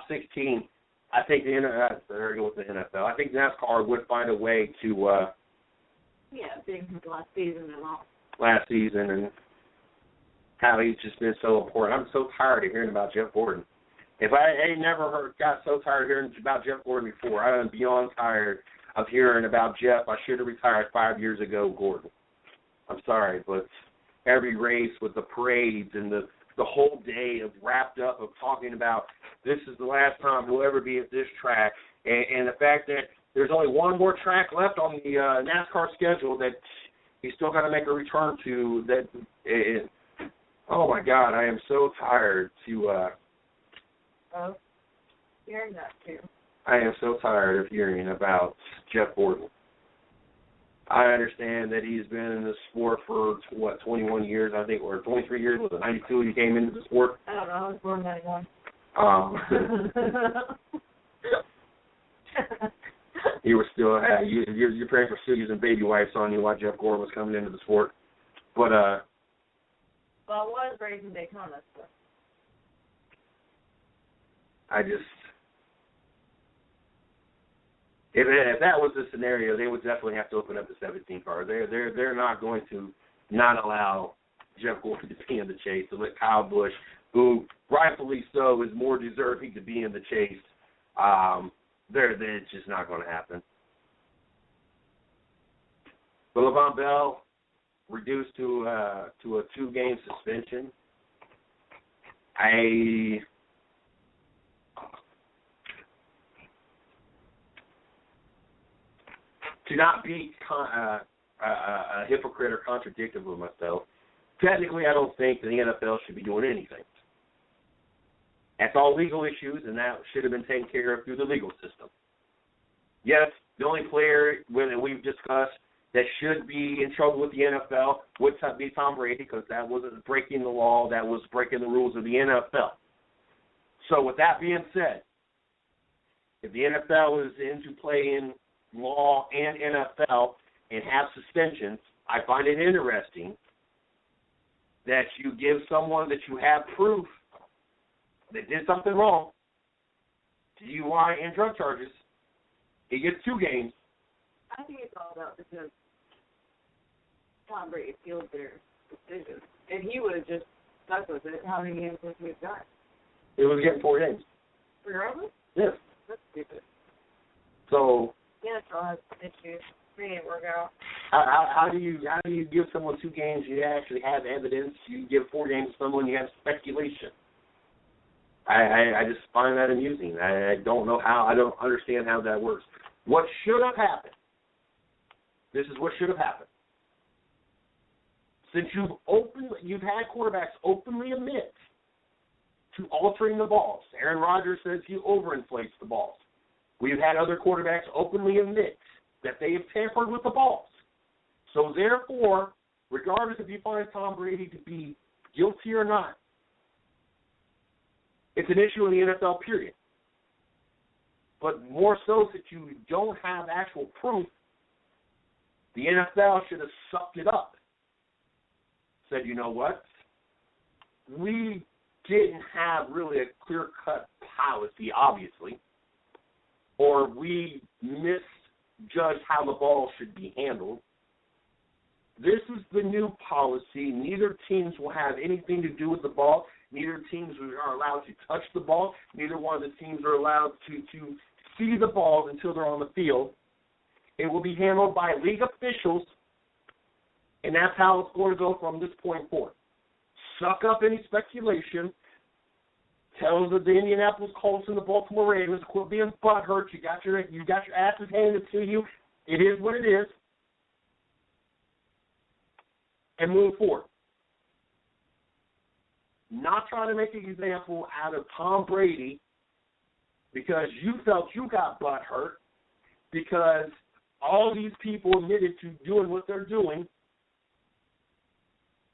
16, I think the NFL. I think NASCAR would find a way to. being last season and all. Last season and how he's just been so important. I'm so tired of hearing about Jeff Gordon. If I ain't never got so tired of hearing about Jeff Gordon before, I am beyond tired of hearing about Jeff. I should have retired 5 years ago, Gordon. I'm sorry, but every race with the parades and the whole day of wrapped up of talking about this is the last time we'll ever be at this track, and the fact that there's only one more track left on the NASCAR schedule that he's still got to make a return to. Oh my God, I am so tired to. Hearing that too. I am so tired of hearing about Jeff Gordon. I understand that he's been in the sport for 21 years, I think, or 23 years. Was it 92 he came into the sport? I don't know. I was born in 91. You were still your parents were still using baby wipes on you while Jeff Gordon was coming into the sport. But well, I was raised in Daytona, so. I just if that was the scenario, they would definitely have to open up the 17 car. They're not going to not allow Jeff Gordon to be in the chase, to let Kyle Busch, who rightfully so is more deserving to be in the chase. It's just not going to happen. But Le'Veon Bell reduced to a 2-game suspension. To not be a hypocrite or contradictive with myself, technically I don't think the NFL should be doing anything. That's all legal issues, and that should have been taken care of through the legal system. Yes, the only player that we've discussed that should be in trouble with the NFL would be Tom Brady, because that wasn't breaking the law, that was breaking the rules of the NFL. So with that being said, if the NFL is into playing law and NFL and have suspensions, I find it interesting that you give someone that you have proof that did something wrong, DUI and drug charges, he gets 2 games. I think it's all about because Tom Brady appealed their decision. If he would have just stuck with it, how many games would he have got? He was getting 4 games. Regardless? Yes. That's stupid. So Yeah, it has issues. We didn't work out. How do you give someone 2 games? You actually have evidence. You give 4 games to someone. You have speculation. I just find that amusing. I don't know how. I don't understand how that works. What should have happened? This is what should have happened. Since you've had quarterbacks openly admit to altering the balls. Aaron Rodgers says he overinflates the balls. We've had other quarterbacks openly admit that they have tampered with the balls. So therefore, regardless if you find Tom Brady to be guilty or not, it's an issue in the NFL, period. But more so that you don't have actual proof, the NFL should have sucked it up. Said, you know what? we didn't have really a clear-cut policy, obviously, or we misjudged how the ball should be handled. This is the new policy. Neither teams will have anything to do with the ball. Neither teams are allowed to touch the ball. Neither one of the teams are allowed to see the balls until they're on the field. It will be handled by league officials, and that's how it's going to go from this point forward. Suck up any speculation. Tell the Indianapolis Colts and the Baltimore Ravens, quit being butthurt. You got your asses handed to you. It is what it is. And move forward. Not trying to make an example out of Tom Brady because you felt you got butthurt because all these people admitted to doing what they're doing,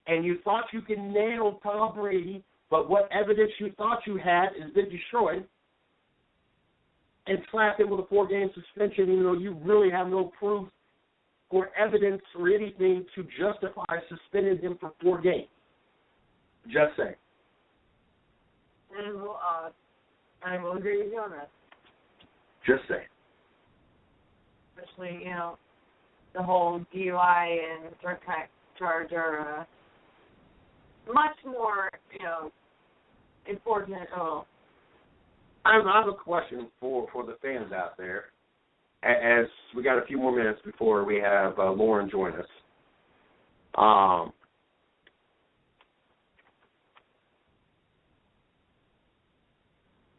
and you thought you could nail Tom Brady, but what evidence you thought you had has been destroyed, and slap him with a 4-game suspension, even though you really have no proof or evidence or anything to justify suspending him for 4 games. Just saying. I will agree with you on that. Just saying. Especially, the whole DUI and drug charge are much more, important. I have a question for the fans out there, as we got a few more minutes before we have Lauren join us.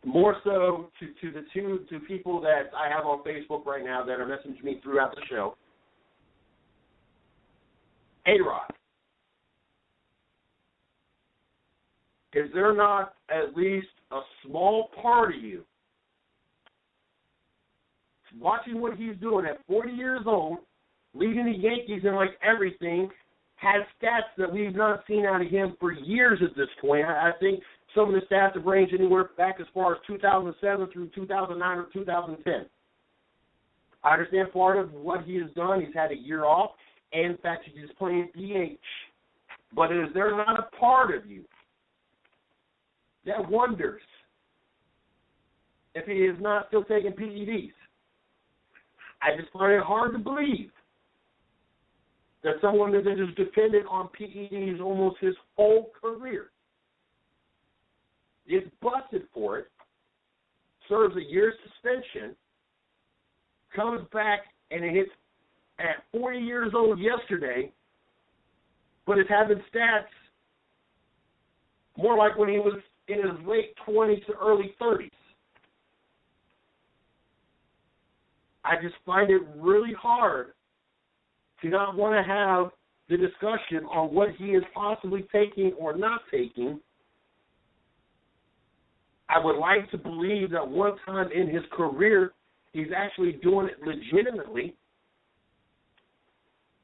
More so to the two people that I have on Facebook right now that are messaging me throughout the show. A-Rod, is there not at least a small part of you watching what he's doing at 40 years old, leading the Yankees in like everything, has stats that we've not seen out of him for years at this point? I think some of the stats have ranged anywhere back as far as 2007 through 2009 or 2010. I understand part of what he has done, he's had a year off, and in fact he's playing DH. But is there not a part of you that wonders if he is not still taking PEDs? I just find it hard to believe that someone that is dependent on PEDs almost his whole career is busted for it, serves a year's suspension, comes back and hits at 40 years old yesterday, but is having stats more like when he was in his late 20s to early 30s. I just find it really hard to not want to have the discussion on what he is possibly taking or not taking. I would like to believe that one time in his career he's actually doing it legitimately.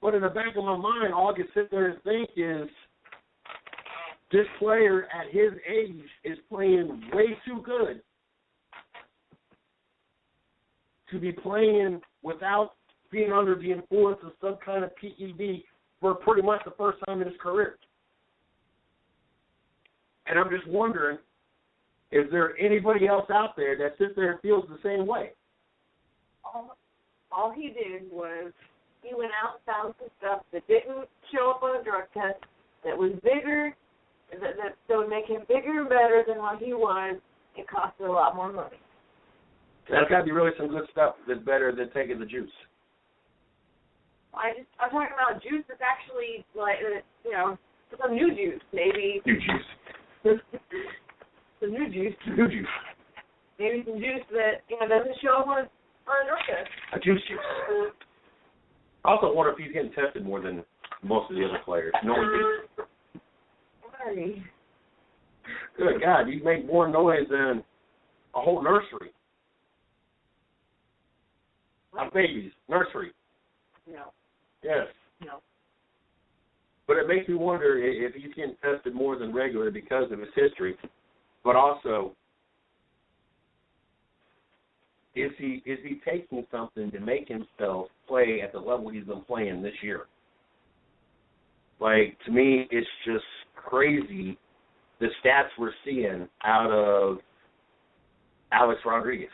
But in the back of my mind, all I can sit there and think is this player at his age is playing way too good to be playing without being under the influence of some kind of PED for pretty much the first time in his career. And I'm just wondering, is there anybody else out there that sits there and feels the same way? All he did was he went out and found some stuff that didn't show up on a drug test, that was bigger, that would make him bigger and better than what he was. It costed a lot more money. That's got to be really some good stuff that's better than taking the juice. I'm talking about juice that's actually, like, some new juice, maybe. New juice. Some new juice. New juice. Maybe some juice that, doesn't show up on a drug test. A juice. I also wonder if he's getting tested more than most of the other players. No one did. Sorry. Good God, you make more noise than a whole nursery. Of babies. Nursery. No. Yes. No. But it makes me wonder if he's getting tested more than regular because of his history. But also, is he taking something to make himself play at the level he's been playing this year? Like, to me, it's just crazy the stats we're seeing out of Alex Rodriguez.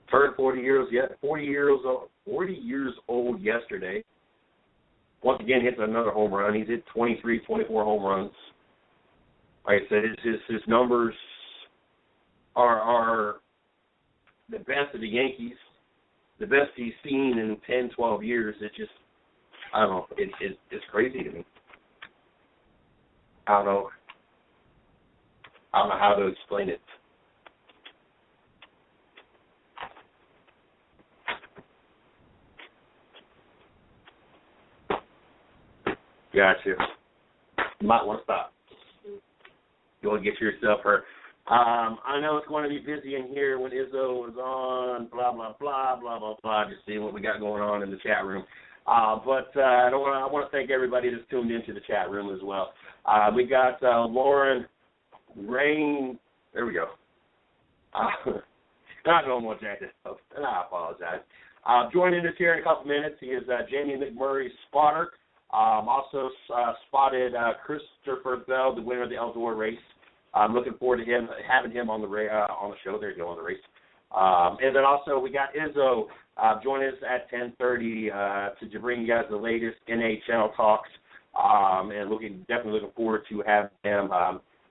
Turned 40 years old yesterday. Once again, hits another home run. He's hit 23, 24 home runs. Like I said, his numbers are the best of the Yankees, the best he's seen in 10, 12 years. It's just, I don't know, it's crazy to me. I don't know how to explain it. Gotcha. You might want to stop. You want to get yourself hurt. I know it's going to be busy in here when Izzo is on, blah, blah, blah, blah, blah, blah, just seeing what we got going on in the chat room. But I want to thank everybody that's tuned into the chat room as well. We got Lauren Rain. There we go. Not no more jacket. I apologize. Joining us here in a couple minutes, he is Jamie McMurray's spotter. Also spotted Christopher Bell, the winner of the Eldor race. I'm looking forward to having him on the show. There you go, on the race. And then also we got Izzo joining us at 10:30 to bring you guys the latest NHL talks. And definitely looking forward to having him.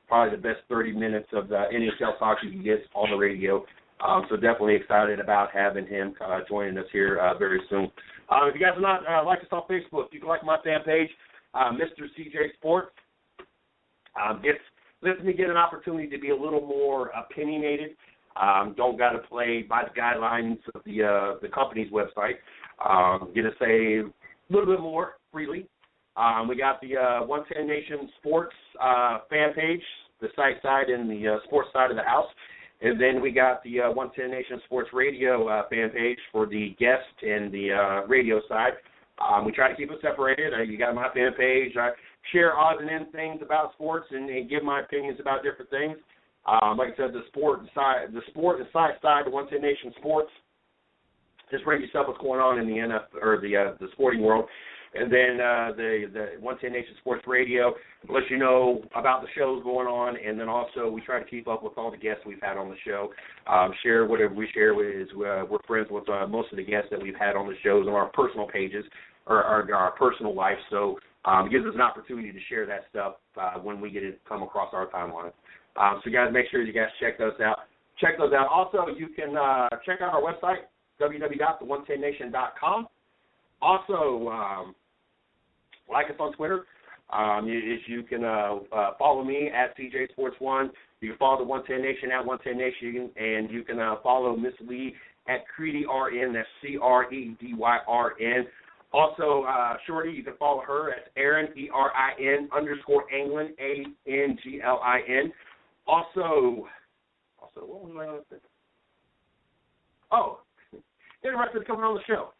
Probably the best 30 minutes of the NHL talks you can get on the radio. So definitely excited about having him joining us here very soon. If you guys are not like us on Facebook, you can like my fan page, Mr. CJ Sports. It lets me get an opportunity to be a little more opinionated. Don't got to play by the guidelines of the company's website. Get to say a little bit more freely. We got the 110 Nation Sports fan page, the site side and the sports side of the house. And then we got the 110 Nation Sports Radio fan page for the guest and the radio side. We try to keep it separated. You got my fan page. I share odds and ends things about sports and give my opinions about different things. Like I said, the sport and science side, the 110 Nation Sports, just brings yourself what's going on in the NFL or the sporting world. And then the 110 Nation Sports Radio lets you know about the shows going on, and then also we try to keep up with all the guests we've had on the show. Share whatever we share with we're friends with most of the guests that we've had on the shows on our personal pages or our personal life. So it gives us an opportunity to share that stuff when we get it come across our timeline. So guys, make sure you guys check those out. Also, you can check out our website, www.the110nation.com. Also, like us on Twitter. You can follow me at CJ Sports 1. You can follow the 110 Nation at 110 Nation, and you can follow Miss Lee at Creedy RN. That's CREDYRN. Also, Shorty, you can follow her at Erin ERIN _Anglin ANGLIN. Also, what was my other thing? Oh, interested in coming on the show.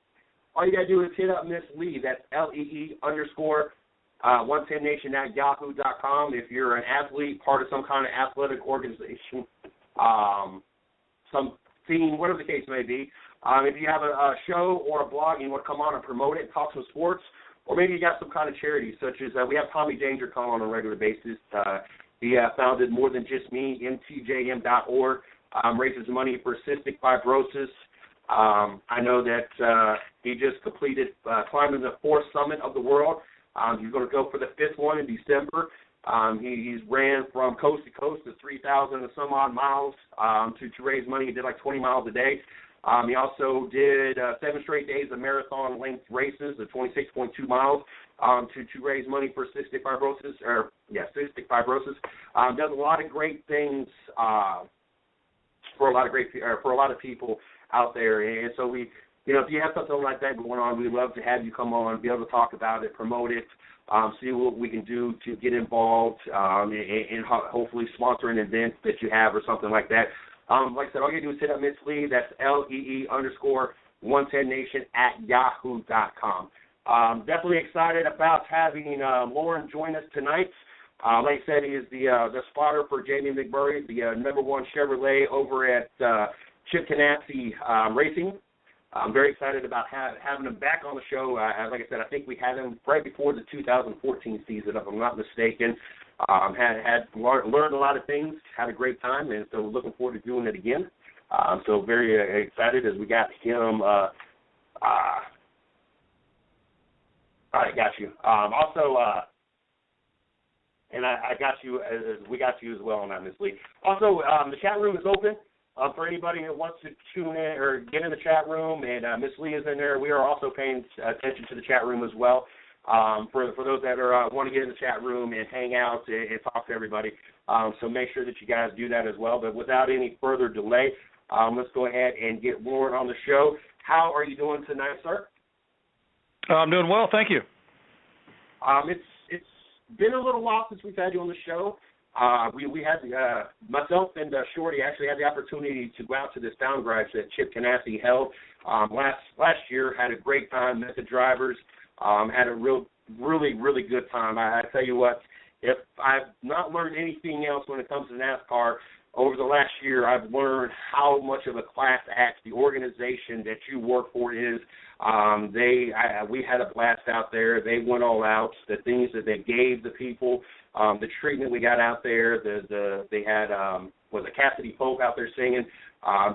All you got to do is hit up Miss Lee. That's LEE _110nation at yahoo.com. If you're an athlete, part of some kind of athletic organization, some team, whatever the case may be, if you have a show or a blog and you want to come on and promote it, talk some sports, or maybe you got some kind of charity, such as we have Tommy Danger come on a regular basis. He founded More Than Just Me, mtjm.org, raises money for cystic fibrosis. I know that he just completed climbing the 4th summit of the world. He's going to go for the 5th one in December. He's ran from coast to coast to 3,000 and some odd miles to raise money. He did like 20 miles a day. He also did 7 straight days of marathon length races of 26.2 miles to raise money for cystic fibrosis. Cystic fibrosis. Does a lot of great things for a lot of people out there. And so we, if you have something like that going on, we'd love to have you come on, be able to talk about it, promote it, see what we can do to get involved, and hopefully sponsor an event that you have or something like that. Like I said, all you do is hit up Miss Lee. That's LEE _110nation at yahoo.com. Definitely excited about having Lauren join us tonight. Like I said, he is the spotter for Jamie McMurray, the #1 Chevrolet over at Chip Canassi Racing. I'm very excited about having him back on the show. Like I said, I think we had him right before the 2014 season, if I'm not mistaken. Had learned a lot of things, had a great time, and so looking forward to doing it again. So very excited as we got him. All right, got you. Also, and I got you. We got you as well on that, Ms. Lee. Also, the chat room is open for anybody that wants to tune in or get in the chat room. And Ms. Lee is in there. We are also paying attention to the chat room as well. For those that are want to get in the chat room and hang out and talk to everybody. So make sure that you guys do that as well. But without any further delay, let's go ahead and get Warren on the show. How are you doing tonight, sir? I'm doing well, thank you. It's been a little while since we've had you on the show. We had myself and Shorty actually had the opportunity to go out to this Sound Garage that Chip Ganassi held last year. Had a great time, met the drivers, had a really good time. I tell you what, if I've not learned anything else when it comes to NASCAR over the last year, I've learned how much of a class act the organization that you work for is. We had a blast out there. They went all out. The things that they gave the people, the treatment we got out there. They had was a Cassidy Pope out there singing.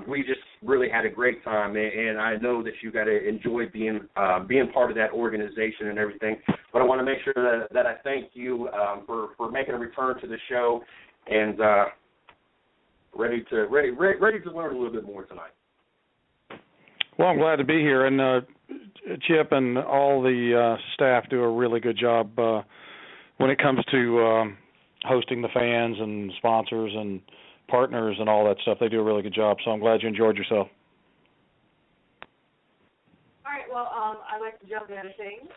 We just really had a great time, and I know that you got to enjoy being part of that organization and everything. But I want to make sure that I thank you for making a return to the show and ready to learn a little bit more tonight. Well, I'm glad to be here, and Chip and all the staff do a really good job when it comes to hosting the fans and sponsors and partners and all that stuff. They do a really good job, so I'm glad you enjoyed yourself. All right, well, I'd like to jump into things.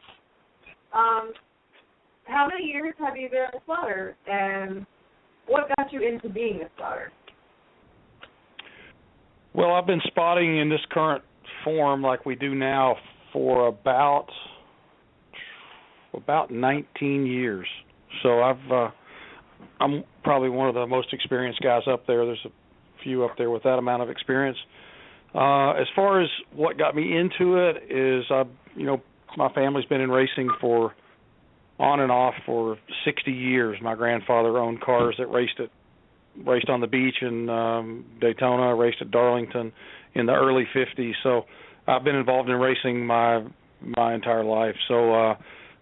How many years have you been a spotter, and what got you into being a spotter? Well, I've been spotting in this current form like we do now for about 19 years. So I'm probably one of the most experienced guys up there. There's a few up there with that amount of experience. As far as what got me into it is, my family's been in racing for on and off for 60 years. My grandfather owned cars that raced on the beach in Daytona, raced at Darlington in the early 50s. So I've been involved in racing my entire life. So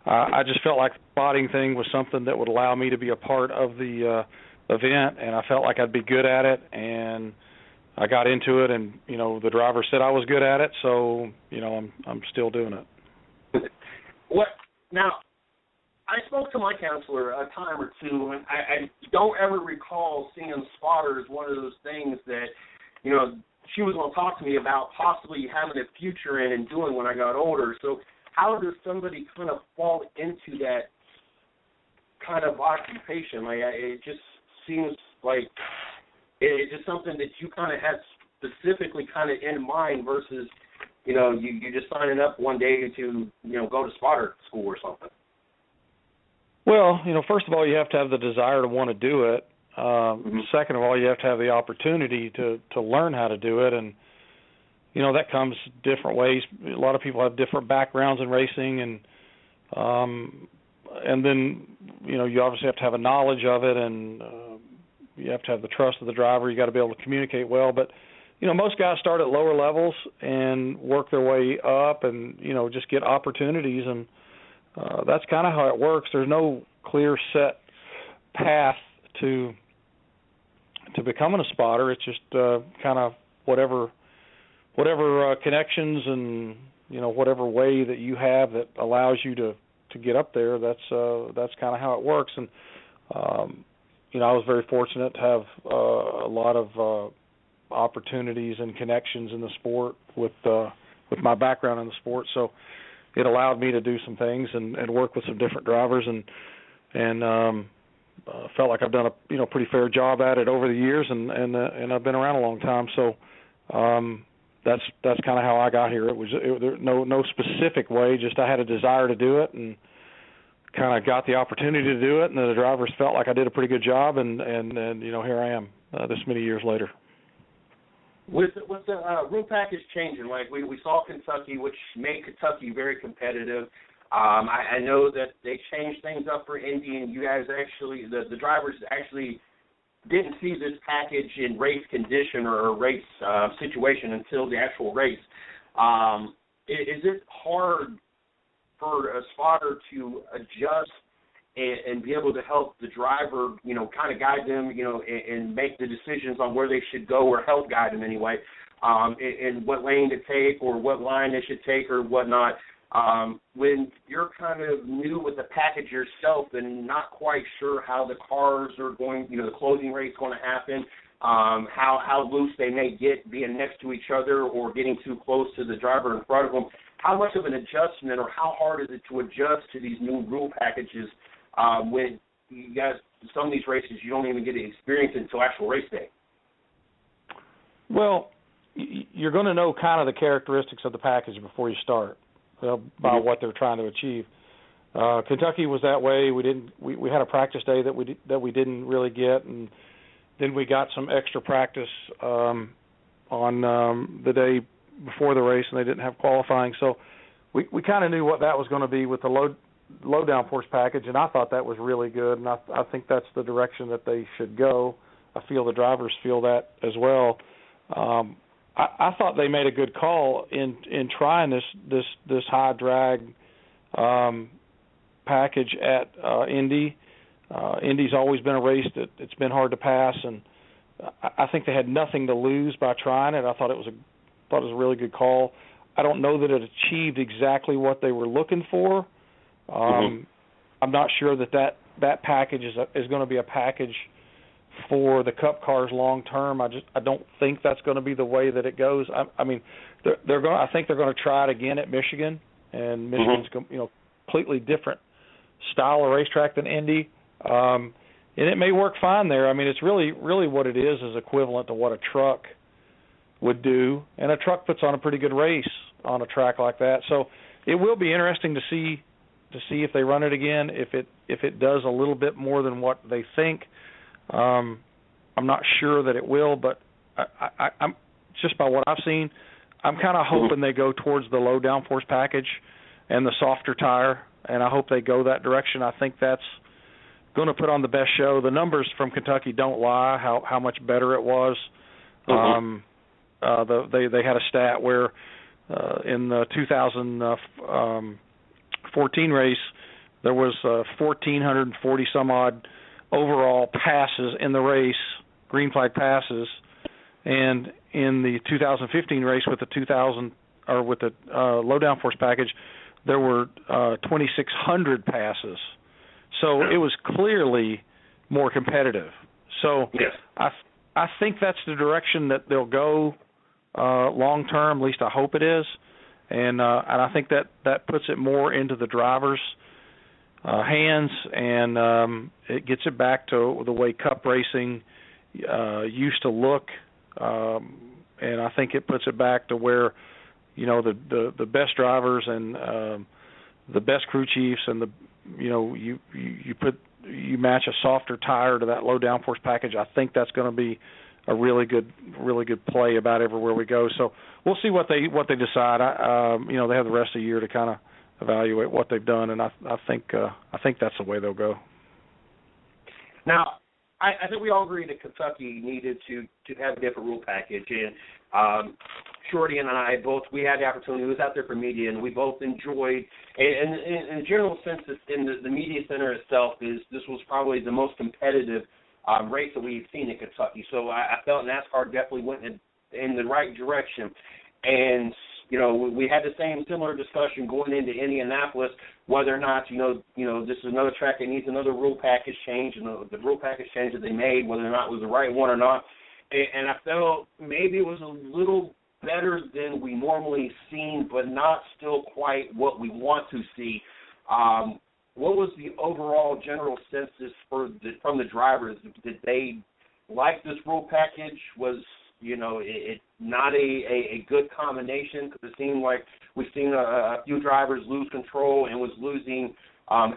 I just felt like the spotting thing was something that would allow me to be a part of the event, and I felt like I'd be good at it, and I got into it, and the driver said I was good at it, so I'm still doing it. What now? I spoke to my counselor a time or two, and I don't ever recall seeing spotters one of those things that, she was going to talk to me about possibly having a future in and doing when I got older. So how does somebody kind of fall into that kind of occupation? Like, it just seems like it's just something that you kind of had specifically kind of in mind versus, you just signing up one day to, go to spotter school or something. Well, first of all, you have to have the desire to want to do it. Second of all, you have to have the opportunity to learn how to do it, and that comes different ways. A lot of people have different backgrounds in racing, and then you obviously have to have a knowledge of it, and you have to have the trust of the driver. You got to be able to communicate well, but most guys start at lower levels and work their way up, and just get opportunities, and that's kind of how it works. There's no clear set path to becoming a spotter. It's just kind of whatever connections and whatever way that you have that allows you to get up there. That's kind of how it works. And I was very fortunate to have a lot of opportunities and connections in the sport with my background in the sport. So it allowed me to do some things and work with some different drivers and felt like I've done a pretty fair job at it over the years, and I've been around a long time. So that's kind of how I got here. It was no specific way, just I had a desire to do it and kind of got the opportunity to do it, and the drivers felt like I did a pretty good job, and here I am this many years later. With the rule package changing, like we saw Kentucky, which made Kentucky very competitive. I know that they changed things up for Indy, and you guys actually, the drivers actually didn't see this package in race condition or race situation until the actual race. Is it hard for a spotter to adjust and be able to help the driver, kind of guide them, and make the decisions on where they should go, or help guide them anyway, and what lane to take or what line they should take or whatnot? When you're kind of new with the package yourself and not quite sure how the cars are going, the closing rate's going to happen, how loose they may get being next to each other or getting too close to the driver in front of them, how much of an adjustment or how hard is it to adjust to these new rule packages when you guys, some of these races you don't even get to experience until actual race day? Well, you're going to know kind of the characteristics of the package before you start. By what they're trying to achieve. Kentucky was that way. We had a practice day that we didn't really get, and then we got some extra practice on the day before the race, and they didn't have qualifying. So we kind of knew what that was going to be with the low downforce package, and I thought that was really good, and I think that's the direction that they should go. I feel the drivers feel that as well. I thought they made a good call in trying this high drag package at Indy. Indy's always been a race that it's been hard to pass, and I think they had nothing to lose by trying it. I thought it was a really good call. I don't know that it achieved exactly what they were looking for. I'm not sure that package is going to be a package for the Cup cars long term. I don't think that's going to be the way that it goes. I mean, I think they're going to try it again at Michigan, and Michigan's completely different style of racetrack than Indy, and it may work fine there. I mean, it's really what it is equivalent to what a truck would do, and a truck puts on a pretty good race on a track like that. So it will be interesting to see if they run it again, if it does a little bit more than what they think. I'm not sure that it will, but I'm just by what I've seen, I'm kind of hoping they go towards the low downforce package and the softer tire, and I hope they go that direction. I think that's going to put on the best show. The numbers from Kentucky don't lie how much better it was. They had a stat where in the 2014 race there was 1,440 some odd overall passes in the race, green flag passes, and in the 2015 race with the low downforce package, there were 2,600 passes. So it was clearly more competitive. So yes. I think that's the direction that they'll go long term. At least I hope it is, and I think that puts it more into the drivers' hands, and it gets it back to the way Cup racing used to look, and I think it puts it back to where the best drivers and the best crew chiefs, and you match a softer tire to that low downforce package. I think that's going to be a really good play about everywhere we go. So we'll see what they decide. They have the rest of the year to kind of evaluate what they've done, and I think that's the way they'll go. Now, I think we all agree that Kentucky needed to have a different rule package, and Shorty and I we had the opportunity. We was out there for media, and we both enjoyed. And in a general sense, in the media center itself, this was probably the most competitive race that we've seen in Kentucky. So I felt NASCAR definitely went in the right direction, and we had the similar discussion going into Indianapolis, whether or not, this is another track that needs another rule package change, and the rule package change that they made, whether or not it was the right one or not. And I felt maybe it was a little better than we normally seen, but not still quite what we want to see. What was the overall general census from the drivers? Did they like this rule package? Was it not a good combination? Because it seemed like we've seen a few drivers lose control and was losing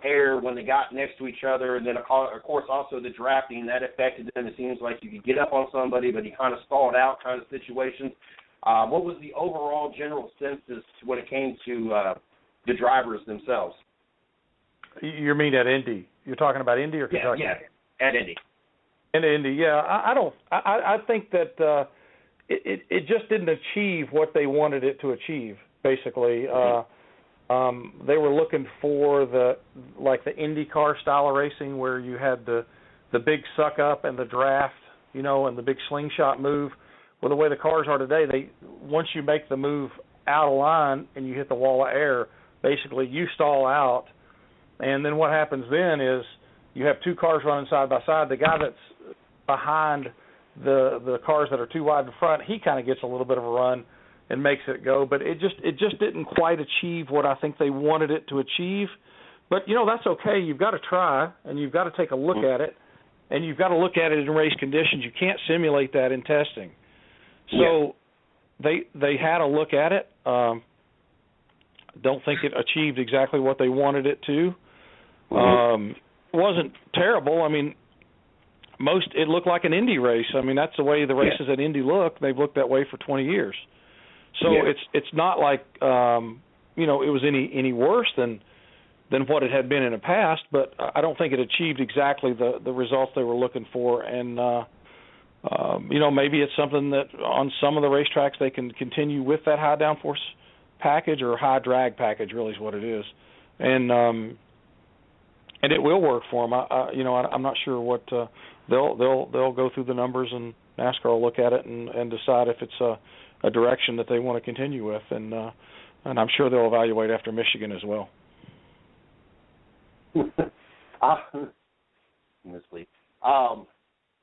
air when they got next to each other, and then of course also the drafting that affected them. It seems like you could get up on somebody, but he kind of stalled out kind of situations. What was the overall general census when it came to the drivers themselves? You mean at Indy? You're talking about Indy or Kentucky? Yeah, at Indy. In Indy, yeah. I think that it just didn't achieve what they wanted it to achieve. Basically, they were looking for the IndyCar style of racing where you had the big suck up and the draft, and the big slingshot move. Well, the way the cars are today, once you make the move out of line and you hit the wall of air, basically you stall out, and then what happens then is you have two cars running side by side. The guy that's behind the cars that are too wide in front, he kind of gets a little bit of a run and makes it go, but it just didn't quite achieve what I think they wanted it to achieve. But that's okay. You've got to try, and you've got to take a look at it, and you've got to look at it in race conditions. You can't simulate that in testing. So they had a look at it. Don't think it achieved exactly what they wanted it to. It wasn't terrible. I mean, it looked like an Indy race. I mean, that's the way the races at Indy look. They've looked that way for 20 years. So it's not like it was any worse than what it had been in the past, but I don't think it achieved exactly the results they were looking for. And maybe it's something that on some of the racetracks they can continue with that high downforce package or high drag package. Really is what it is, and it will work for them. I'm not sure what they'll go through the numbers, and NASCAR will look at it and decide if it's a direction that they want to continue with, and I'm sure they'll evaluate after Michigan as well.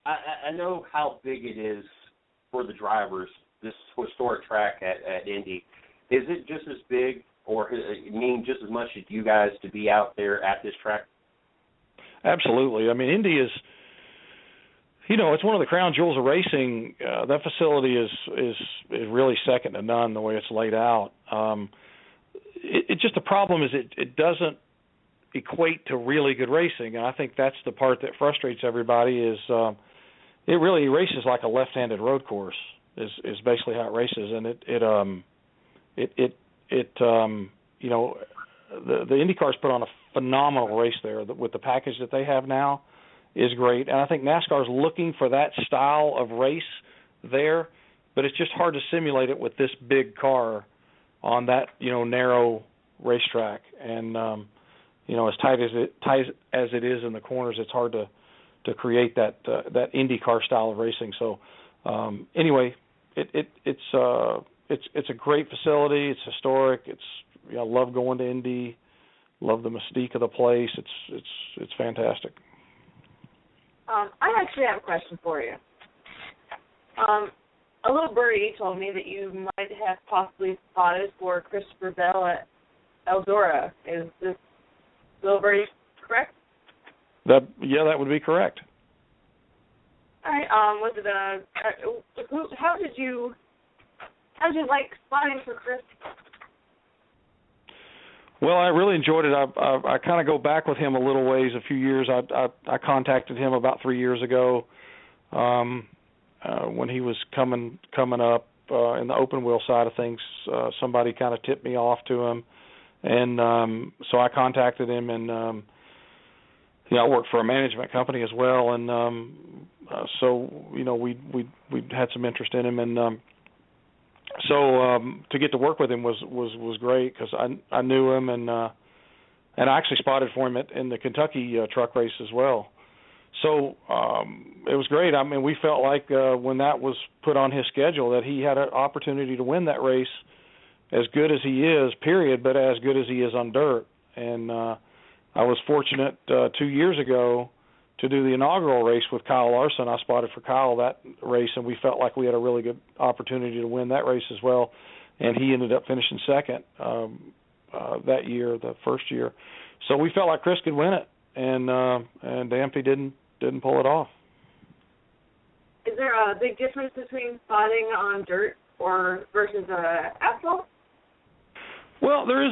I know how big it is for the drivers, this historic track at Indy. Is it just as big, or it mean just as much to you guys to be out there at this track? Absolutely. I mean, Indy is, it's one of the crown jewels of racing. That facility is really second to none the way it's laid out. It just the problem is it doesn't equate to really good racing, and I think that's the part that frustrates everybody. Is it really races like a left-handed road course is basically how it races, and the IndyCars put on a phenomenal race there with the package that they have now. Is great, and I think NASCAR is looking for that style of race there, but it's just hard to simulate it with this big car on that narrow racetrack, and as tight as it is in the corners, it's hard to create that IndyCar style of racing. So anyway, it's a great facility. It's historic. I love going to Indy. Love the mystique of the place. It's fantastic. I actually have a question for you. A little birdie told me that you might have possibly spotted for Christopher Bell at Eldora. Is this little birdie correct? That would be correct. All right. Was it how did you like spotting for Chris? Well, I really enjoyed it. I kind of go back with him a little ways, a few years. I contacted him about 3 years ago when he was coming up in the open wheel side of things. Somebody kind of tipped me off to him, and so I contacted him, and I worked for a management company as well, and so we had some interest in him, and so to get to work with him was great because I knew him, and I actually spotted for him in the Kentucky truck race as well. So it was great. I mean, we felt like when that was put on his schedule that he had an opportunity to win that race, as good as he is, period, but as good as he is on dirt. And I was fortunate 2 years ago to do the inaugural race with Kyle Larson. I spotted for Kyle that race, and we felt like we had a really good opportunity to win that race as well. And he ended up finishing second that year, the first year. So we felt like Chris could win it, and Damphy didn't pull it off. Is there a big difference between spotting on dirt versus asphalt? Well, there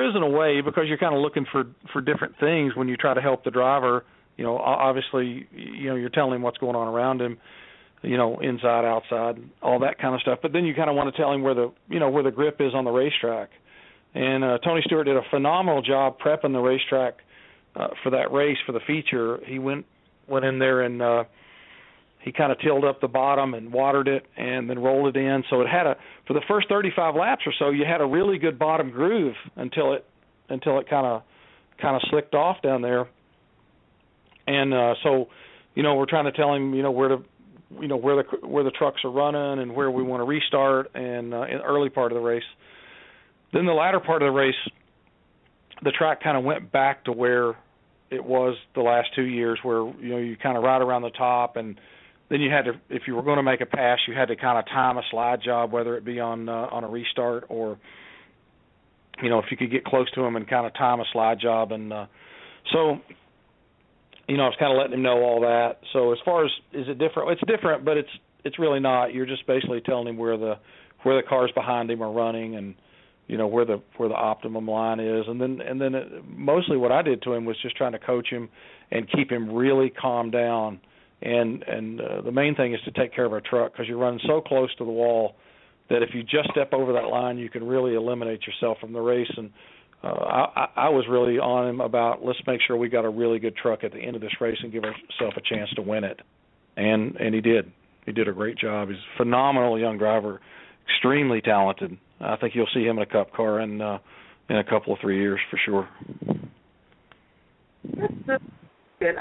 isn't a way, because you're kind of looking for different things when you try to help the driver. You know, obviously, you know, you're telling him what's going on around him, you know, inside, outside, all that kind of stuff. But then you kind of want to tell him where the grip is on the racetrack. And Tony Stewart did a phenomenal job prepping the racetrack for that race, for the feature. He went in there and he kind of tilled up the bottom and watered it and then rolled it in. So it had for the first 35 laps or so, you had a really good bottom groove until it kind of slicked off down there. And so, you know, we're trying to tell him, you know, where the trucks are running and where we want to restart, and in the early part of the race. Then the latter part of the race, the track kind of went back to where it was the last 2 years, where, you know, you kind of ride around the top, and then you had to, if you were going to make a pass, you had to kind of time a slide job, whether it be on a restart or, you know, if you could get close to them and kind of time a slide job. And so, you know, I was kind of letting him know all that. So as far as, is it different? It's different, but it's really not. You're just basically telling him where the cars behind him are running, and, you know, where the optimum line is. And then mostly what I did to him was just trying to coach him and keep him really calmed down. And the main thing is to take care of our truck, because you're running so close to the wall that if you just step over that line, you can really eliminate yourself from the race. And I was really on him about, let's make sure we got a really good truck at the end of this race and give ourselves a chance to win it. And he did. He did a great job. He's a phenomenal young driver, extremely talented. I think you'll see him in a Cup car in a couple of 3 years for sure. That's good.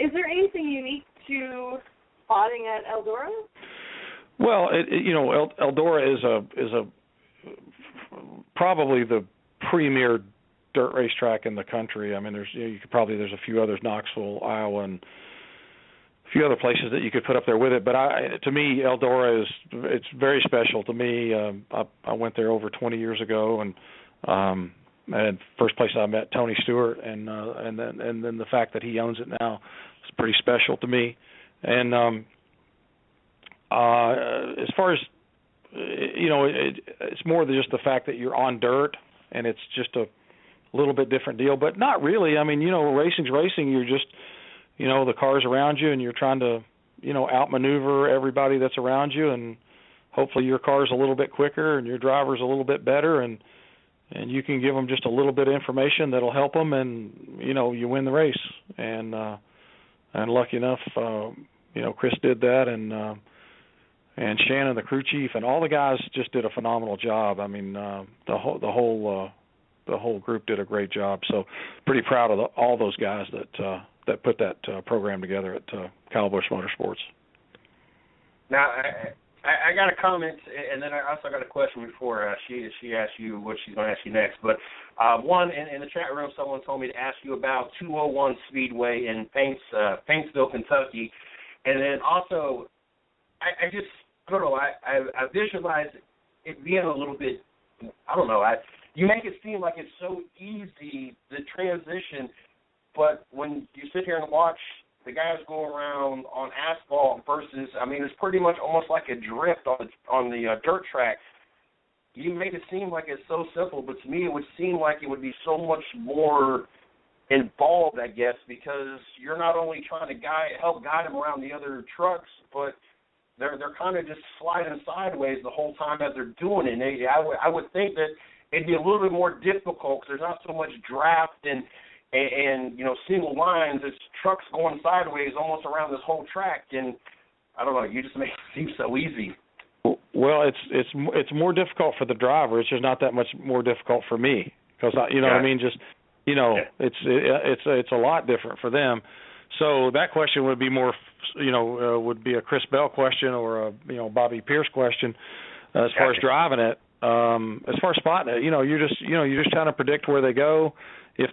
Is there anything unique to spotting at Eldora? Well, you know, Eldora is a probably the premier dirt racetrack in the country. I mean, there's a few others, Knoxville, Iowa, and a few other places that you could put up there with it. But to me, Eldora it's very special to me. I went there over 20 years ago, and first place I met Tony Stewart, and then the fact that he owns it now is pretty special to me. And as far as, you know, it's more than just the fact that you're on dirt, and it's just a little bit different deal, but not really. I mean, you know, racing's racing. You're just, you know, the cars around you, and you're trying to, you know, outmaneuver everybody that's around you, and hopefully your car's a little bit quicker and your driver's a little bit better, and you can give them just a little bit of information that'll help them, and, you know, you win the race. And lucky enough, you know, Chris did that, and Shannon, the crew chief, and all the guys just did a phenomenal job. I mean, the whole group did a great job. So pretty proud of all those guys that put that program together at Kyle Busch Motorsports. Now, I got a comment, and then I also got a question before she asks you what she's going to ask you next. But one, in the chat room, someone told me to ask you about 201 Speedway in Paintsville, Kentucky. And then also, I don't know, I visualize it being a little bit, I don't know, you make it seem like it's so easy, the transition, but when you sit here and watch the guys go around on asphalt versus, I mean, it's pretty much almost like a drift on the dirt track. You make it seem like it's so simple, but to me it would seem like it would be so much more involved, I guess, because you're not only trying to help guide them around the other trucks, but they're kind of just sliding sideways the whole time as they're doing it. And I would think that it'd be a little bit more difficult because there's not so much draft and you know, single lines. It's trucks going sideways almost around this whole track, and I don't know, you just make it seem so easy. Well, it's more difficult for the driver. It's just not that much more difficult for me, because you know what I mean. Just, you know, it's a lot different for them. So that question would be more, you know, would be a Chris Bell question or a, you know, Bobby Pierce question as far as driving it. As far as spotting it, you're just trying to predict where they go. If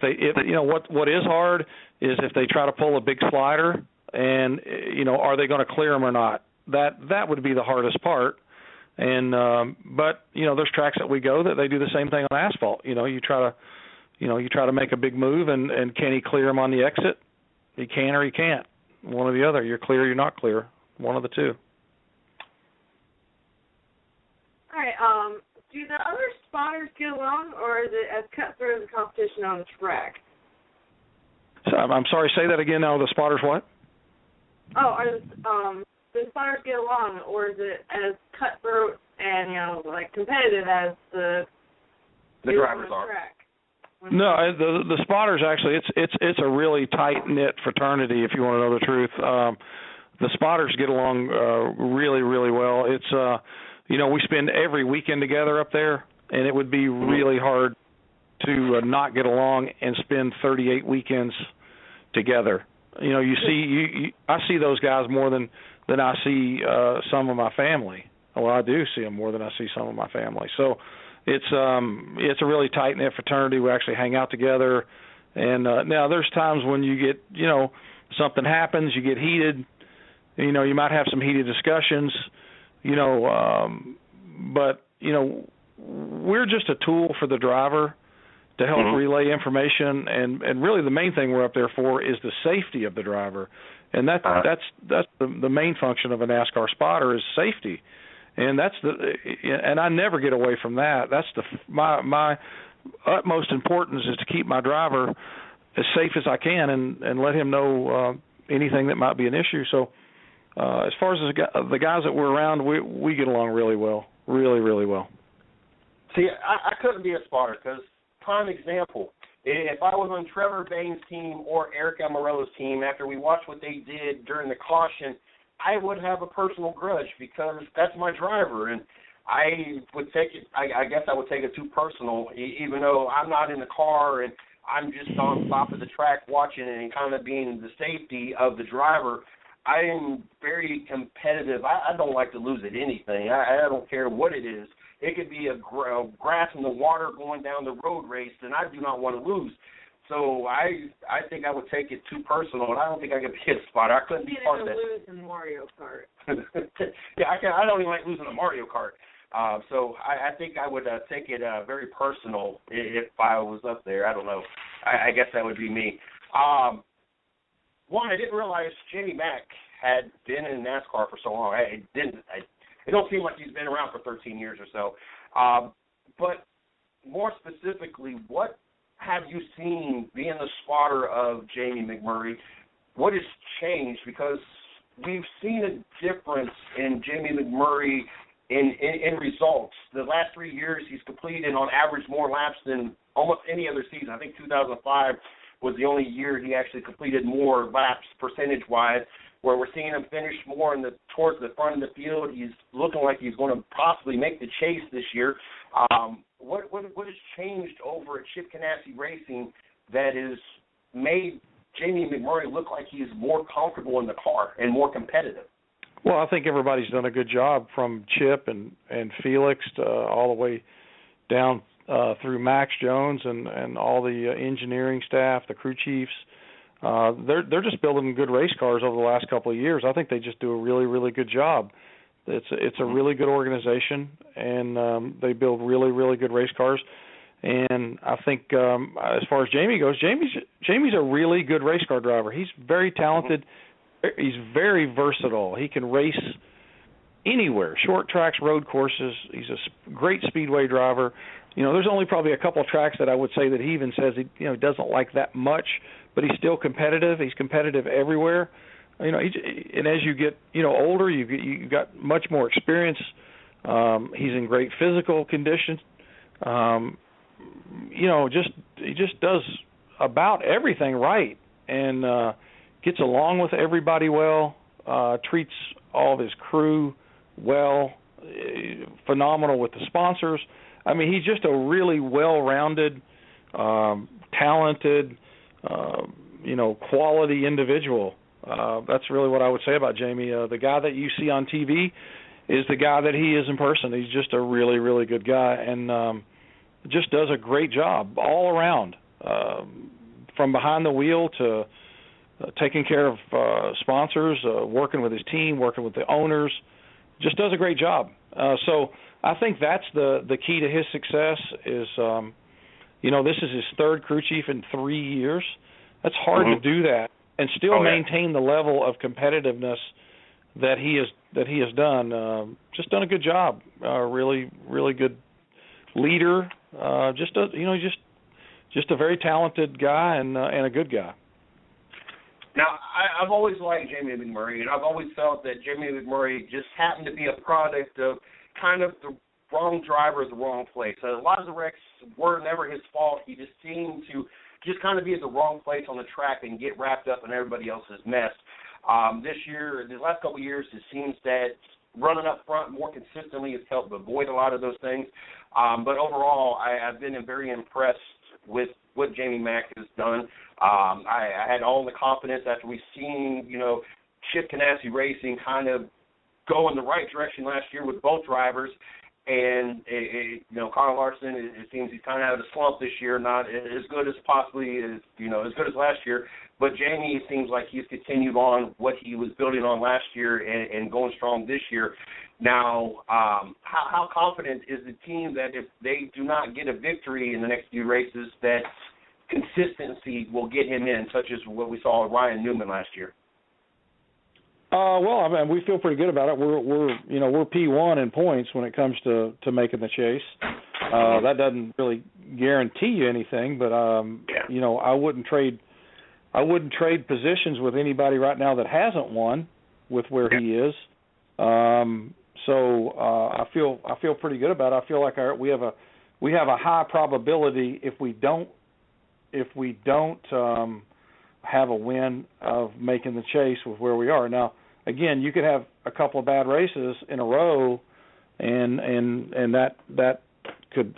what is hard is if they try to pull a big slider, and are they going to clear them or not? That would be the hardest part. And but there's tracks that we go that they do the same thing on asphalt. You try to make a big move, and can he clear them on the exit? He can or he can't. One or the other. You're clear, you're not clear. One of the two. All right. Do the other spotters get along, or is it as cutthroat as a competition on the track? So, I'm sorry, say that again now. The spotters what? Oh, the spotters get along, or is it as cutthroat and, like competitive as the drivers are? Track? No, the spotters actually, it's a really tight knit fraternity. If you want to know the truth, the spotters get along really, really well. It's we spend every weekend together up there, and it would be really hard to not get along and spend 38 weekends together. I see those guys more than I see some of my family. Well, I do see them more than I see some of my family. So it's a really tight knit fraternity. We actually hang out together, and now there's times when you get something happens, you get heated. You might have some heated discussions. But we're just a tool for the driver to help relay information, and really the main thing we're up there for is the safety of the driver, and that's the main function of a NASCAR spotter is safety, and and I never get away from that. That's my utmost importance is to keep my driver as safe as I can and let him know anything that might be an issue. So as far as the guys that we're around, we get along really well, really, really well. See, I couldn't be a spotter because, prime example, if I was on Trevor Bayne's team or Eric Almirola's team, after we watched what they did during the caution, I would have a personal grudge because that's my driver, and I would take it. I guess I would take it too personal, even though I'm not in the car and I'm just on top of the track watching it and kind of being the safety of the driver. I am very competitive. I don't like to lose at anything. I don't care what it is. It could be a grass in the water going down the road race, and I do not want to lose. So I think I would take it too personal, and I don't think I could be a spotter. I couldn't be part of that. Lose in Mario Kart. Yeah, I don't even like losing a Mario Kart. So I think I would take it very personal if I was up there. I don't know. I guess that would be me. One, I didn't realize Jamie Mack had been in NASCAR for so long. It don't seem like he's been around for 13 years or so. But more specifically, what have you seen being the spotter of Jamie McMurray? What has changed? Because we've seen a difference in Jamie McMurray in results. The last 3 years, he's completed on average more laps than almost any other season. I think 2005 was the only year he actually completed more laps percentage-wise, where we're seeing him finish more towards the front of the field. He's looking like he's going to possibly make the chase this year. What has changed over at Chip Ganassi Racing that has made Jamie McMurray look like he's more comfortable in the car and more competitive? Well, I think everybody's done a good job from Chip and Felix all the way down through Max Jones and all the engineering staff, the crew chiefs. They're just building good race cars over the last couple of years. I think they just do a really, really good job. It's a really good organization, and they build really, really good race cars. And I think as far as Jamie goes, Jamie's a really good race car driver. He's very talented. He's very versatile. He can race anywhere, short tracks, road courses. He's a great speedway driver. There's only probably a couple of tracks that I would say that he even says he doesn't like that much, but he's still competitive. He's competitive everywhere. And as you get older, you got much more experience. He's in great physical condition. He just does about everything right, and gets along with everybody well. Treats all of his crew well. Phenomenal with the sponsors. I mean, he's just a really well-rounded, talented, quality individual. That's really what I would say about Jamie. The guy that you see on TV is the guy that he is in person. He's just a really, really good guy, and just does a great job all around, from behind the wheel to taking care of sponsors, working with his team, working with the owners. Just does a great job. So I think that's the key to his success is, this is his third crew chief in 3 years. That's hard to do that and still maintain the level of competitiveness that he that he has done. Just done a good job. Really, really good leader. Just a very talented guy and a good guy. Now, I've always liked Jamie McMurray, and I've always felt that Jamie McMurray just happened to be a product of kind of the wrong driver at the wrong place. A lot of the wrecks were never his fault. He just seemed to just kind of be at the wrong place on the track and get wrapped up in everybody else's mess. This year, the last couple of years, it seems that running up front more consistently has helped avoid a lot of those things. But overall, I've been very impressed with what Jamie Mack has done. I had all the confidence after we've seen, Chip Ganassi Racing kind of go in the right direction last year with both drivers. And, Kyle Larson, it seems he's kind of out of a slump this year, not as good as possibly as good as last year. But Jamie seems like he's continued on what he was building on last year and going strong this year. Now, how confident is the team that if they do not get a victory in the next few races, that consistency will get him in, such as what we saw with Ryan Newman last year? Well, I mean, we feel pretty good about it. We're P1 in points when it comes to making the chase. That doesn't really guarantee you anything, but I wouldn't trade positions with anybody right now that hasn't won with where he is. So I feel pretty good about it. I feel like we have a high probability if we don't have a win of making the chase with where we are. Now, again, you could have a couple of bad races in a row, and that could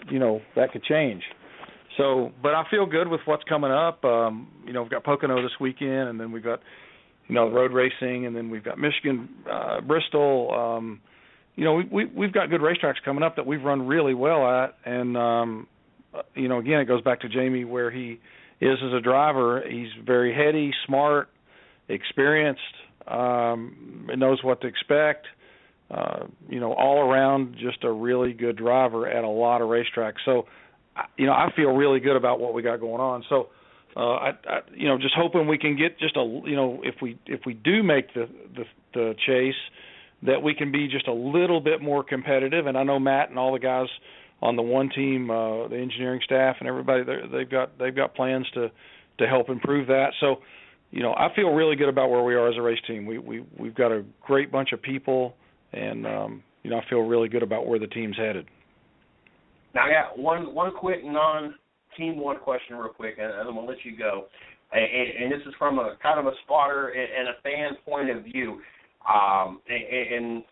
change. So, but I feel good with what's coming up. We've got Pocono this weekend, and then we've got road racing, and then we've got Michigan, Bristol. We've got good racetracks coming up that we've run really well at, and again, it goes back to Jamie where he is as a driver. He's very heady, smart, experienced, knows what to expect, all around just a really good driver at a lot of racetracks. So, I feel really good about what we got going on. So, I just hoping we can get just if we do make the chase, that we can be just a little bit more competitive. And I know Matt and all the guys on the one team, the engineering staff and everybody, they've got plans to help improve that. So, I feel really good about where we are as a race team. We've got a great bunch of people, and I feel really good about where the team's headed. Now I got one quick non-Team One question real quick, and I'm gonna let you go. And this is from a kind of a spotter and a fan point of view. And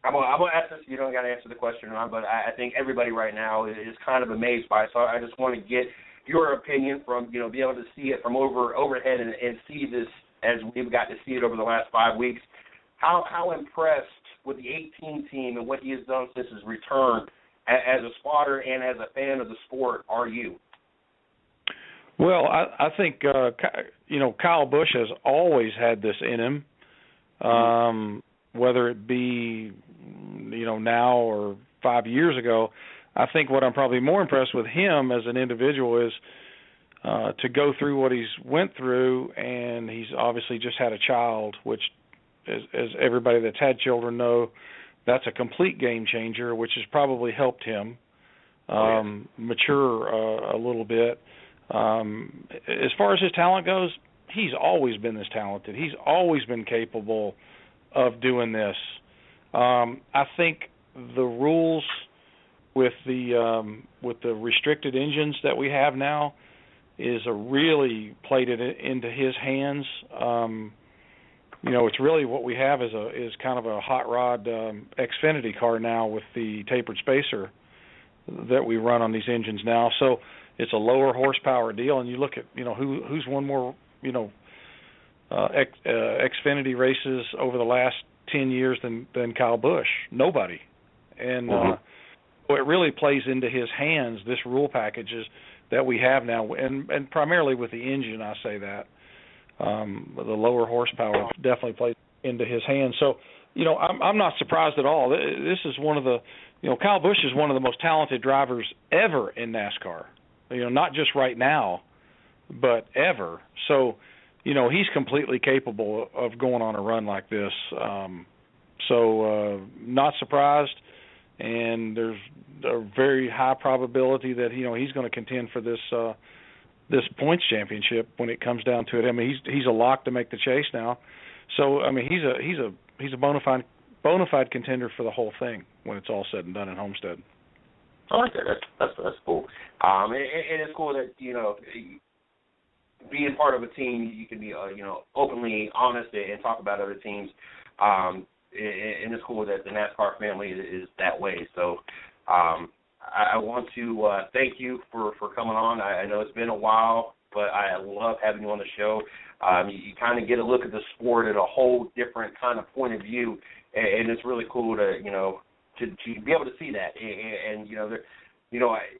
I'm gonna ask this. You don't got to answer the question or not, but I think everybody right now is kind of amazed by it. So I just want to get your opinion from be able to see it from overhead and see this as we've got to see it over the last 5 weeks. How impressed with the 18 team and what he has done since his return as a spotter and as a fan of the sport are you? Well, I think Kyle Busch has always had this in him. Whether it be, now or 5 years ago, I think what I'm probably more impressed with him as an individual is to go through what he's went through, and he's obviously just had a child, which, as everybody that's had children know, that's a complete game changer, which has probably helped him mature a little bit. As far as his talent goes, he's always been this talented. He's always been capable of doing this. I think the rules with the restricted engines that we have now is really played it into his hands. It's really what we have is kind of a hot rod Xfinity car now with the tapered spacer that we run on these engines now. So it's a lower horsepower deal, and you look at who's won more Xfinity races over the last 10 years than Kyle Busch. Nobody. And so it really plays into his hands, this rule packages that we have now, and primarily with the engine, I say that. The lower horsepower definitely plays into his hands. So, I'm not surprised at all. This is one of the, Kyle Busch is one of the most talented drivers ever in NASCAR. Not just right now, but ever. So, he's completely capable of going on a run like this. So not surprised, and there's a very high probability that he's going to contend for this points championship when it comes down to it. I mean, he's a lock to make the chase now. So I mean, he's a bona fide contender for the whole thing when it's all said and done in Homestead. I like that. That's cool. And it's cool that being part of a team, you can be openly honest and talk about other teams. And it's cool that the NASCAR family is that way. So I want to thank you for coming on. I know it's been a while, but I love having you on the show. You kind of get a look at the sport at a whole different kind of point of view, and it's really cool to be able to see that. And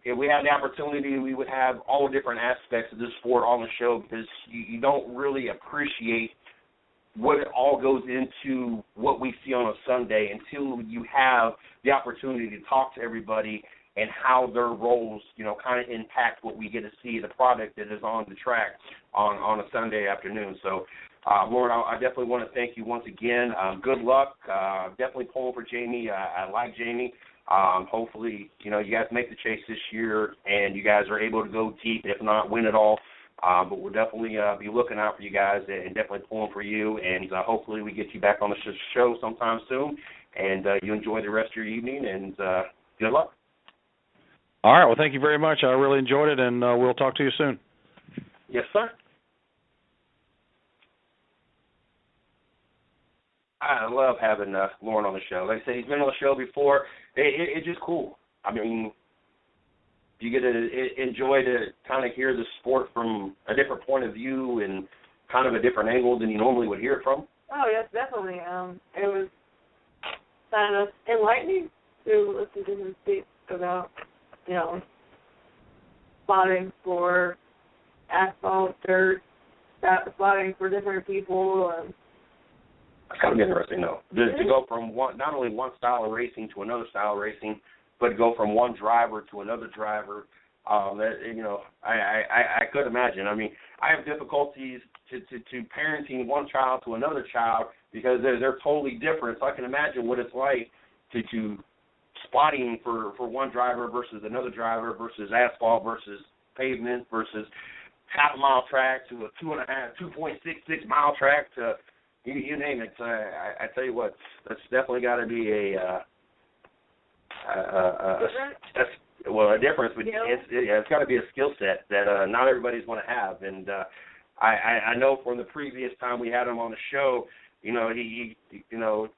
if we had the opportunity, we would have all different aspects of this sport on the show, because you don't really appreciate what it all goes into what we see on a Sunday until you have the opportunity to talk to everybody and how their roles, kind of impact what we get to see, the product that is on the track on a Sunday afternoon. So, Lauren, I definitely want to thank you once again. Good luck. Definitely pulling for Jamie. I like Jamie. Hopefully, you guys make the chase this year and you guys are able to go deep, if not win it all. But we'll definitely be looking out for you guys and definitely pulling for you. And hopefully we get you back on the show sometime soon. And you enjoy the rest of your evening, and good luck. All right. Well, thank you very much. I really enjoyed it, and we'll talk to you soon. Yes, sir. I love having Lauren on the show. Like I said, he's been on the show before. It's just cool. I mean, you get to enjoy to kind of hear the sport from a different point of view and kind of a different angle than you normally would hear it from. Oh, yes, definitely. It was kind of enlightening to listen to him speak about, spotting for asphalt, dirt, spotting for different people. It's kind of interesting, though, to go from not only one style of racing to another style of racing, but to go from one driver to another driver. I could imagine. I mean, I have difficulties to parenting one child to another child because they're totally different. So I can imagine what it's like to spotting for one driver versus another driver versus asphalt versus pavement versus half a mile track to a 2.66 mile track to you name it. I tell you what, that's definitely got to be a difference. But it's got to be a skill set that not everybody's going to have. And I know from the previous time we had him on the show, he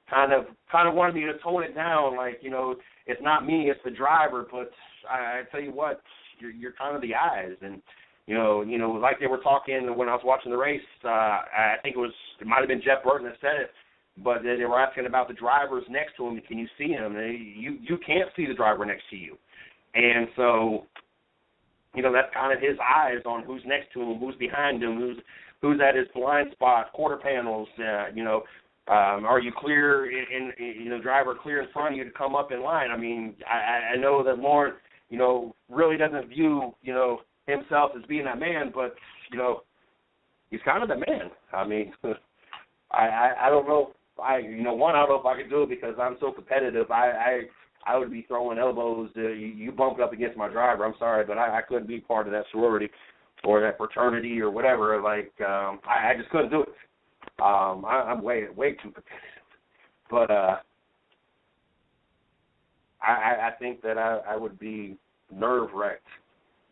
kind of wanted me to tone it down. Like, it's not me, it's the driver. But I tell you what, you're kind of the eyes. And like they were talking when I was watching the race. I think it might have been Jeff Burton that said it. But they were asking about the drivers next to him. Can you see him? You can't see the driver next to you. And so, that's kind of his eyes on who's next to him, who's behind him, who's at his blind spots, quarter panels. Are you clear driver clear in front of you to come up in line? I mean, I know that Lauren, really doesn't view, himself as being that man, but, he's kind of the man. I mean, I don't know. I don't know if I could do it because I'm so competitive. I would be throwing elbows. You bumped up against my driver. I'm sorry, but I couldn't be part of that sorority or that fraternity or whatever. Like, I just couldn't do it. I'm way too competitive. But I think that I would be nerve-wracked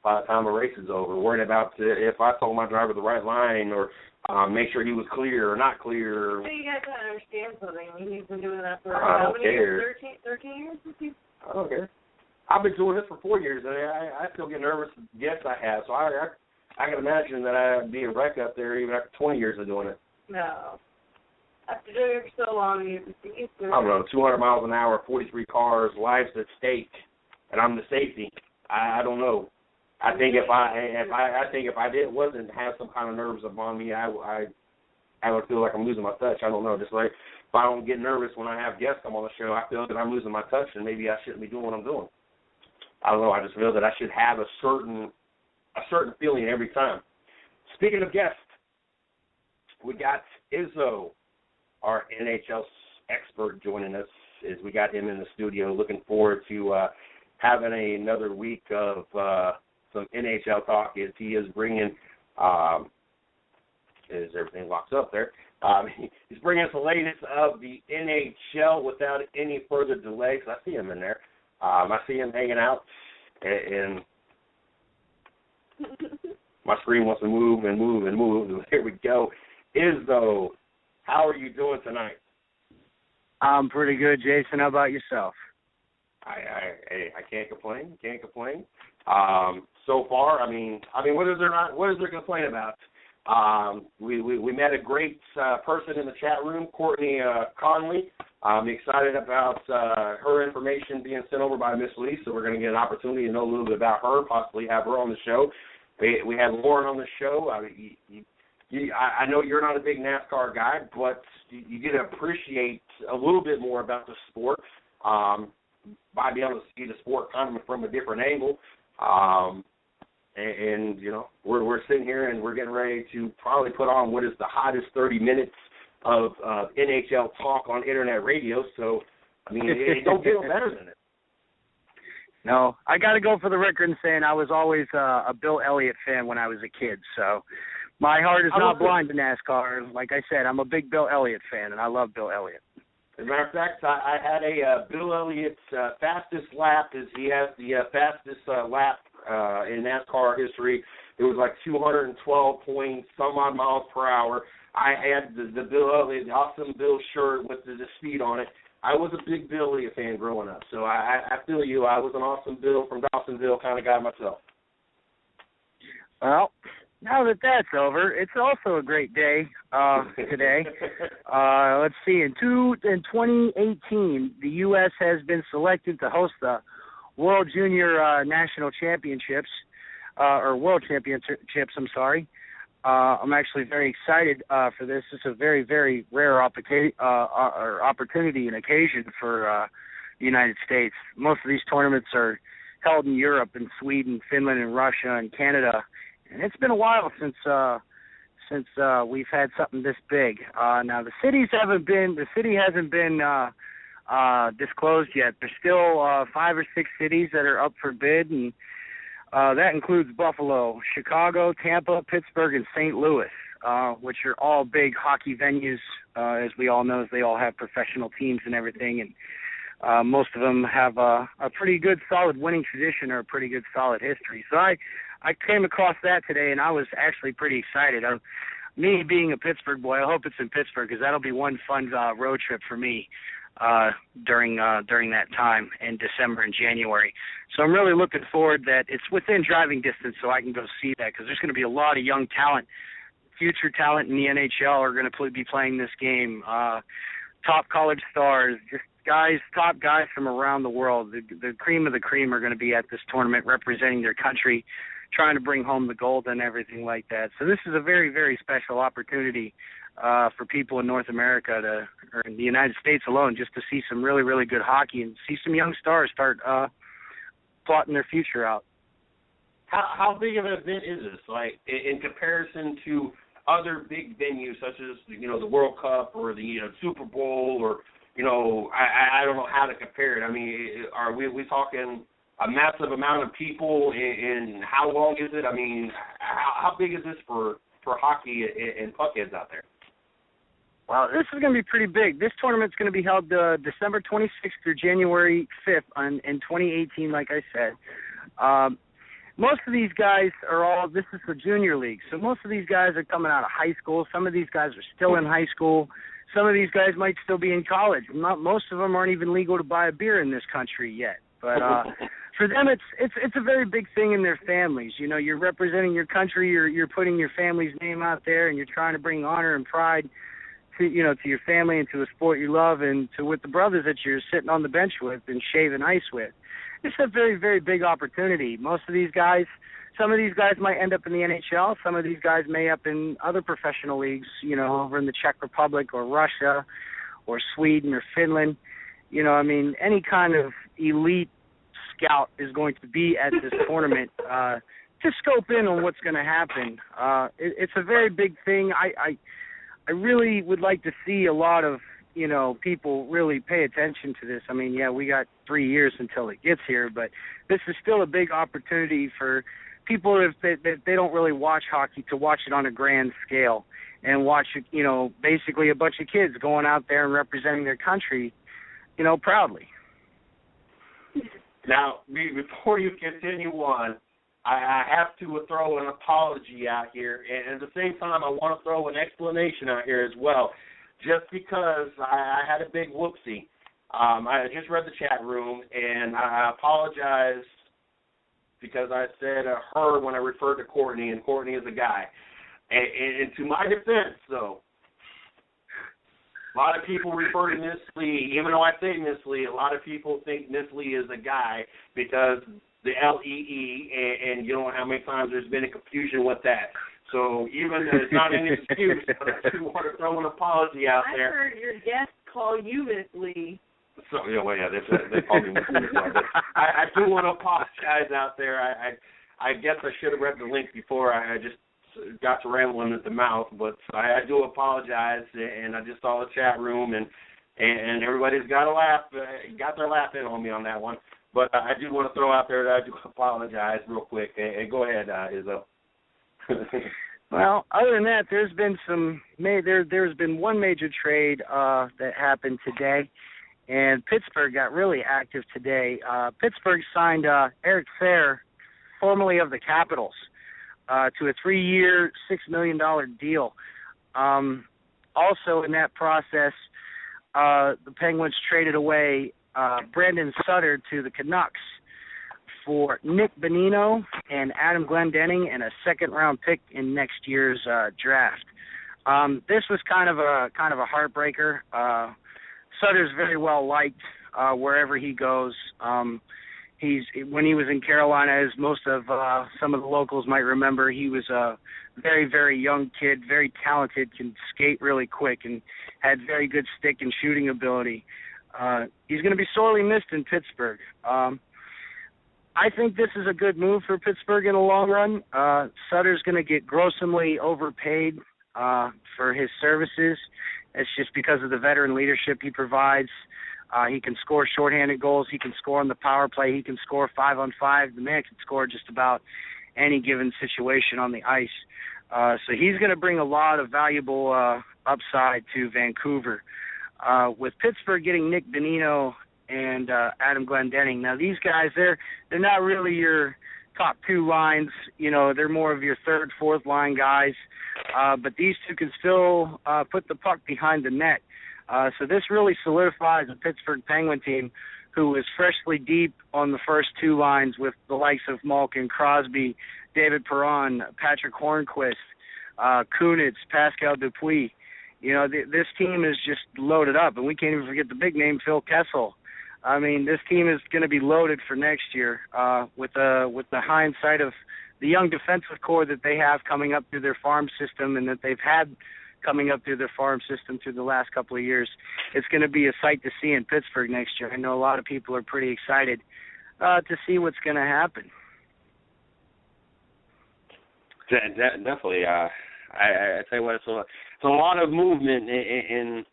by the time the race is over, worried about if I told my driver the right line or make sure he was clear or not clear. So you guys got to understand something. I mean, he's been doing that for how many years? 13 years? I don't care. I've been doing this for 4 years, and I still get nervous. Yes, I have. So I can imagine that I'd be a wreck up there even after 20 years of doing it. No. After doing it for so long, you used to. I don't know, 200 miles an hour, 43 cars, lives at stake, and I'm the safety. I don't know. I think if I wasn't have some kind of nerves upon me, I would feel like I'm losing my touch. I don't know. Just like if I don't get nervous when I have guests come on the show, I feel that I'm losing my touch, and maybe I shouldn't be doing what I'm doing. I don't know. I just feel that I should have a certain feeling every time. Speaking of guests, we got Izzo, our NHL expert joining us as we got him in the studio. Looking forward to having another week of some NHL talk as he is bringing, as everything locks up there, he's bringing us the latest of the NHL without any further delays. I see him in there. I see him hanging out, and my screen wants to move and move and move. Here we go. Izzo, how are you doing tonight? I'm pretty good, Jason. How about yourself? I can't complain. Can't complain. So far, I mean, what is there to complain about? We met a great person in the chat room, Courtney Conley. I'm excited about her information being sent over by Miss Lee, so we're going to get an opportunity to know a little bit about her, possibly have her on the show. We had Lauren on the show. I know you're not a big NASCAR guy, but you get to appreciate a little bit more about the sport by being able to see the sport kind of from a different angle. And you know, we're sitting here and we're getting ready to probably put on what is the hottest 30 minutes of NHL talk on internet radio. So, I mean, it don't get better than it. No, I got to go for the record and saying I was always a Bill Elliott fan when I was a kid. So my heart is not blind to NASCAR. Like I said, I'm a big Bill Elliott fan, and I love Bill Elliott. As a matter of fact, I had a Bill Elliott's fastest lap. He has the fastest lap in NASCAR history. It was like 212 point some odd miles per hour. I had the Bill Elliott, the awesome Bill shirt with the speed on it. I was a big Bill Elliott fan growing up, so I feel you. I was an awesome Bill from Dawsonville kind of guy myself. Well, now that that's over, it's also a great day today. Let's see, in 2018, the U.S. has been selected to host the World Junior National Championships, or World Championships, I'm sorry. I'm actually very excited for this. It's a very, very rare opportunity and occasion for the United States. Most of these tournaments are held in Europe and Sweden, Finland, and Russia, and Canada. And it's been a while since we've had something this big. Now the city hasn't been disclosed yet. There's still 5 or 6 cities that are up for bid, and that includes Buffalo, Chicago, Tampa, Pittsburgh, and St. Louis, which are all big hockey venues. As we all know, they all have professional teams and everything, and most of them have a pretty good, solid winning tradition or a pretty good, solid history. So I came across that today, and I was actually pretty excited. Me being a Pittsburgh boy, I hope it's in Pittsburgh because that'll be one fun road trip for me during that time in December and January. So I'm really looking forward that it's within driving distance so I can go see that because there's going to be a lot of young talent, future talent in the NHL are going to be playing this game. Top college stars, just top guys from around the world. The cream of the cream are going to be at this tournament representing their country, trying to bring home the gold and everything like that. So this is a very, very special opportunity for people in North America or in the United States alone, just to see some really, really good hockey and see some young stars start plotting their future out. How big of an event is this? Like in comparison to other big venues such as the World Cup or the Super Bowl or I don't know how to compare it. I mean, are we talking a massive amount of people and how long is it? I mean, how big is this for hockey and puckheads out there? Well, this is going to be pretty big. This tournament's going to be held December 26th through January 5th in 2018, like I said. Most of these guys this is the junior league, so most of these guys are coming out of high school. Some of these guys are still in high school. Some of these guys might still be in college. Most of them aren't even legal to buy a beer in this country yet. But for them, it's a very big thing in their families. You're representing your country. You're putting your family's name out there, and you're trying to bring honor and pride to your family and to a sport you love and to with the brothers that you're sitting on the bench with and shaving ice with. It's a very, very big opportunity. Most of these guys, some of these guys might end up in the NHL. Some of these guys may up in other professional leagues, over in the Czech Republic or Russia or Sweden or Finland. Any kind of elite scout is going to be at this tournament to scope in on what's going to happen. It's a very big thing. I really would like to see a lot of people really pay attention to this. I mean, yeah, we got 3 years until it gets here, but this is still a big opportunity for people if they don't really watch hockey to watch it on a grand scale and watch, basically a bunch of kids going out there and representing their country, proudly. Now, before you continue on, I have to throw an apology out here, and at the same time, I want to throw an explanation out here as well, just because I had a big whoopsie. I just read the chat room, and I apologize because I said her when I referred to Courtney, and Courtney is a guy. And to my defense, though, a lot of people refer to Miss Lee, even though I say Miss Lee, a lot of people think Miss Lee is a guy because the L-E-E, and you know how many times there's been a confusion with that. So even though it's not an excuse, but I do want to throw an apology out there. I heard your guest call you Miss Lee. So they call me Miss Lee. I do want to apologize out there. I guess I should have read the link before I just got to rambling at the mouth, but I do apologize, and I just saw the chat room, and everybody's got their laugh in on me on that one. But I do want to throw out there that I do apologize real quick. And go ahead, Izzo. Well, other than that, there's been one major trade that happened today, and Pittsburgh got really active today. Pittsburgh signed Eric Fair, formerly of the Capitals, to a 3-year, $6 million deal. Also in that process, the Penguins traded away Brandon Sutter to the Canucks for Nick Bonino and Adam Glendening and a second-round pick in next year's draft. This was kind of a heartbreaker. Sutter's very well liked wherever he goes. When he was in Carolina, as most of some of the locals might remember, he was a very, very young kid, very talented, can skate really quick, and had very good stick and shooting ability. He's going to be sorely missed in Pittsburgh. I think this is a good move for Pittsburgh in the long run. Sutter's going to get grossly overpaid for his services. It's just because of the veteran leadership he provides. He can score shorthanded goals. He can score on the power play. He can score 5-on-5. The man can score just about any given situation on the ice. So he's going to bring a lot of valuable upside to Vancouver. With Pittsburgh getting Nick Bonino and Adam Glendening. Now, these guys, they're not really your top two lines. They're more of your third, fourth line guys. But these two can still put the puck behind the net. So this really solidifies a Pittsburgh Penguin team who is freshly deep on the first two lines with the likes of Malkin, Crosby, David Perron, Patrick Hornquist, Kunitz, Pascal Dupuis. This team is just loaded up, and we can't even forget the big name, Phil Kessel. I mean, this team is going to be loaded for next year with the hindsight of the young defensive core that they have coming up through their farm system and that they've had coming up through their farm system through the last couple of years. It's going to be a sight to see in Pittsburgh next year. I know a lot of people are pretty excited to see what's going to happen. Definitely. I tell you what, it's a lot of movement in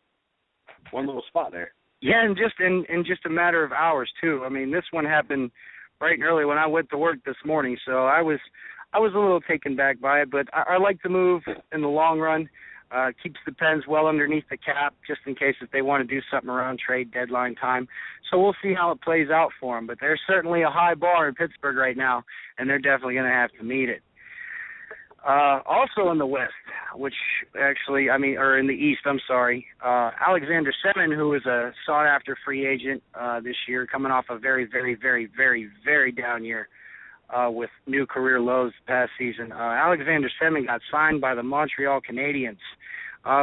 one little spot there. Yeah, and just a matter of hours too. I mean, this one happened bright and early when I went to work this morning, so I was a little taken back by it. But I like the move in the long run. Keeps the Pens well underneath the cap, just in case if they want to do something around trade deadline time. So we'll see how it plays out for them. But there's certainly a high bar in Pittsburgh right now, and they're definitely going to have to meet it. Also in the West, or in the East, Alexander Semin, who is a sought-after free agent this year, coming off a very, very, very, very, very down year with new career lows the past season. Alexander Semin got signed by the Montreal Canadiens,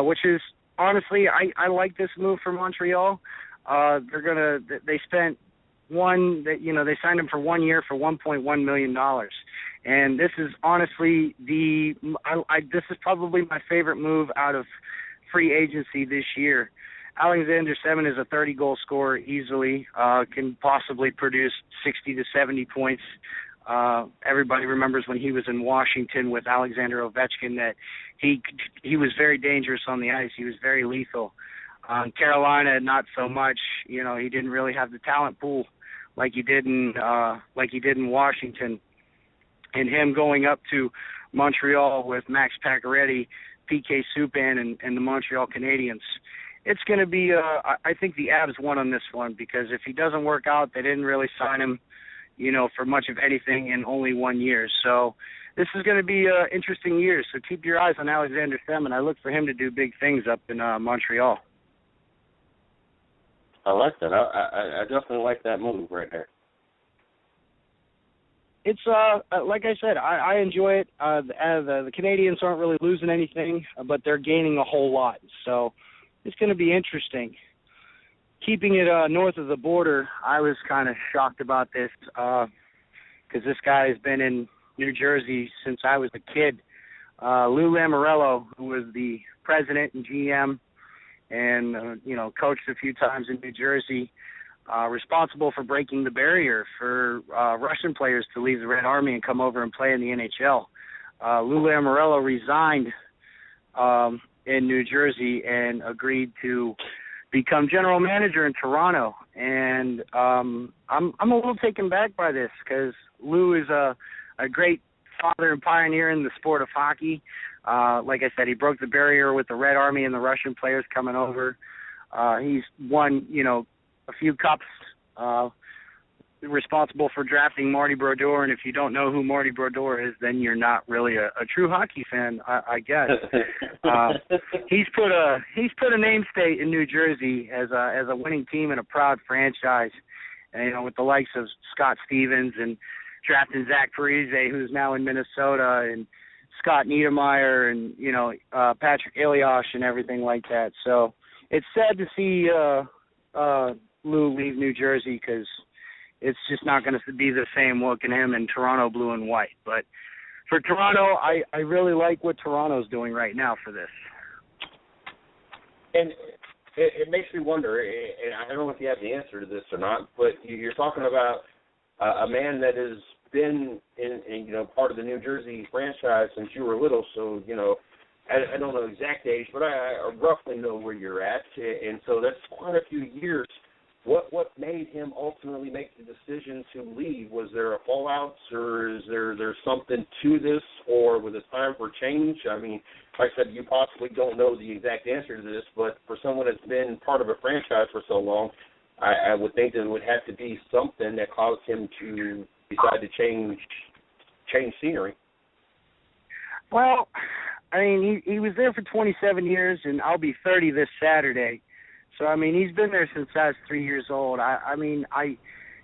which is, honestly, I like this move for Montreal. They signed him for 1 year for $1.1 million. And this is honestly this is probably my favorite move out of free agency this year. Alexander Semin is a 30-goal scorer easily, can possibly produce 60 to 70 points. Everybody remembers when he was in Washington with Alexander Ovechkin that he was very dangerous on the ice. He was very lethal. Carolina, not so much. You know, he didn't really have the talent pool like he did in Washington. And him going up to Montreal with Max Pacioretty, PK Subban, and the Montreal Canadiens, it's going to be, I think the Avs won on this one, because if he doesn't work out, they didn't really sign him, you know, for much of anything in only 1 year. So this is going to be an interesting year. So keep your eyes on Alexander Semin. I look for him to do big things up in Montreal. I like that. I definitely like that move right there. It's like I said, I enjoy it. The Canadians aren't really losing anything, but they're gaining a whole lot. So it's going to be interesting. Keeping it north of the border, I was kind of shocked about this because this guy has been in New Jersey since I was a kid. Lou Lamoriello, who was the president and GM and, you know, coached a few times in New Jersey, responsible for breaking the barrier for Russian players to leave the Red Army and come over and play in the NHL. Lou Lamoriello resigned in New Jersey and agreed to become general manager in Toronto. And I'm a little taken back by this, because Lou is a great father and pioneer in the sport of hockey. Like I said, he broke the barrier with the Red Army and the Russian players coming over. He's won, you know, a few cups, responsible for drafting Marty Brodeur. And if you don't know who Marty Brodeur is, then you're not really a true hockey fan, I guess. He's put a name state in New Jersey as a winning team and a proud franchise, and, you know, with the likes of Scott Stevens and drafting Zach Parise, who's now in Minnesota, and Scott Niedermayer, and, you know, Patrick Elias and everything like that. So it's sad to see Lou leave New Jersey, because it's just not going to be the same look in him in Toronto blue and white. But for Toronto, I really like what Toronto's doing right now for this. And it makes me wonder, and I don't know if you have the answer to this or not, but you're talking about a man that has been in you know, part of the New Jersey franchise since you were little. So, you know, I don't know the exact age, but I roughly know where you're at, and so that's quite a few years. What made him ultimately make the decision to leave? Was there a fallout, or is there something to this, or was it time for change? I mean, like I said, you possibly don't know the exact answer to this, but for someone that's been part of a franchise for so long, I would think that it would have to be something that caused him to decide to change scenery. Well, I mean, he was there for 27 years, and I'll be 30 this Saturday. So, I mean, he's been there since I was 3 years old.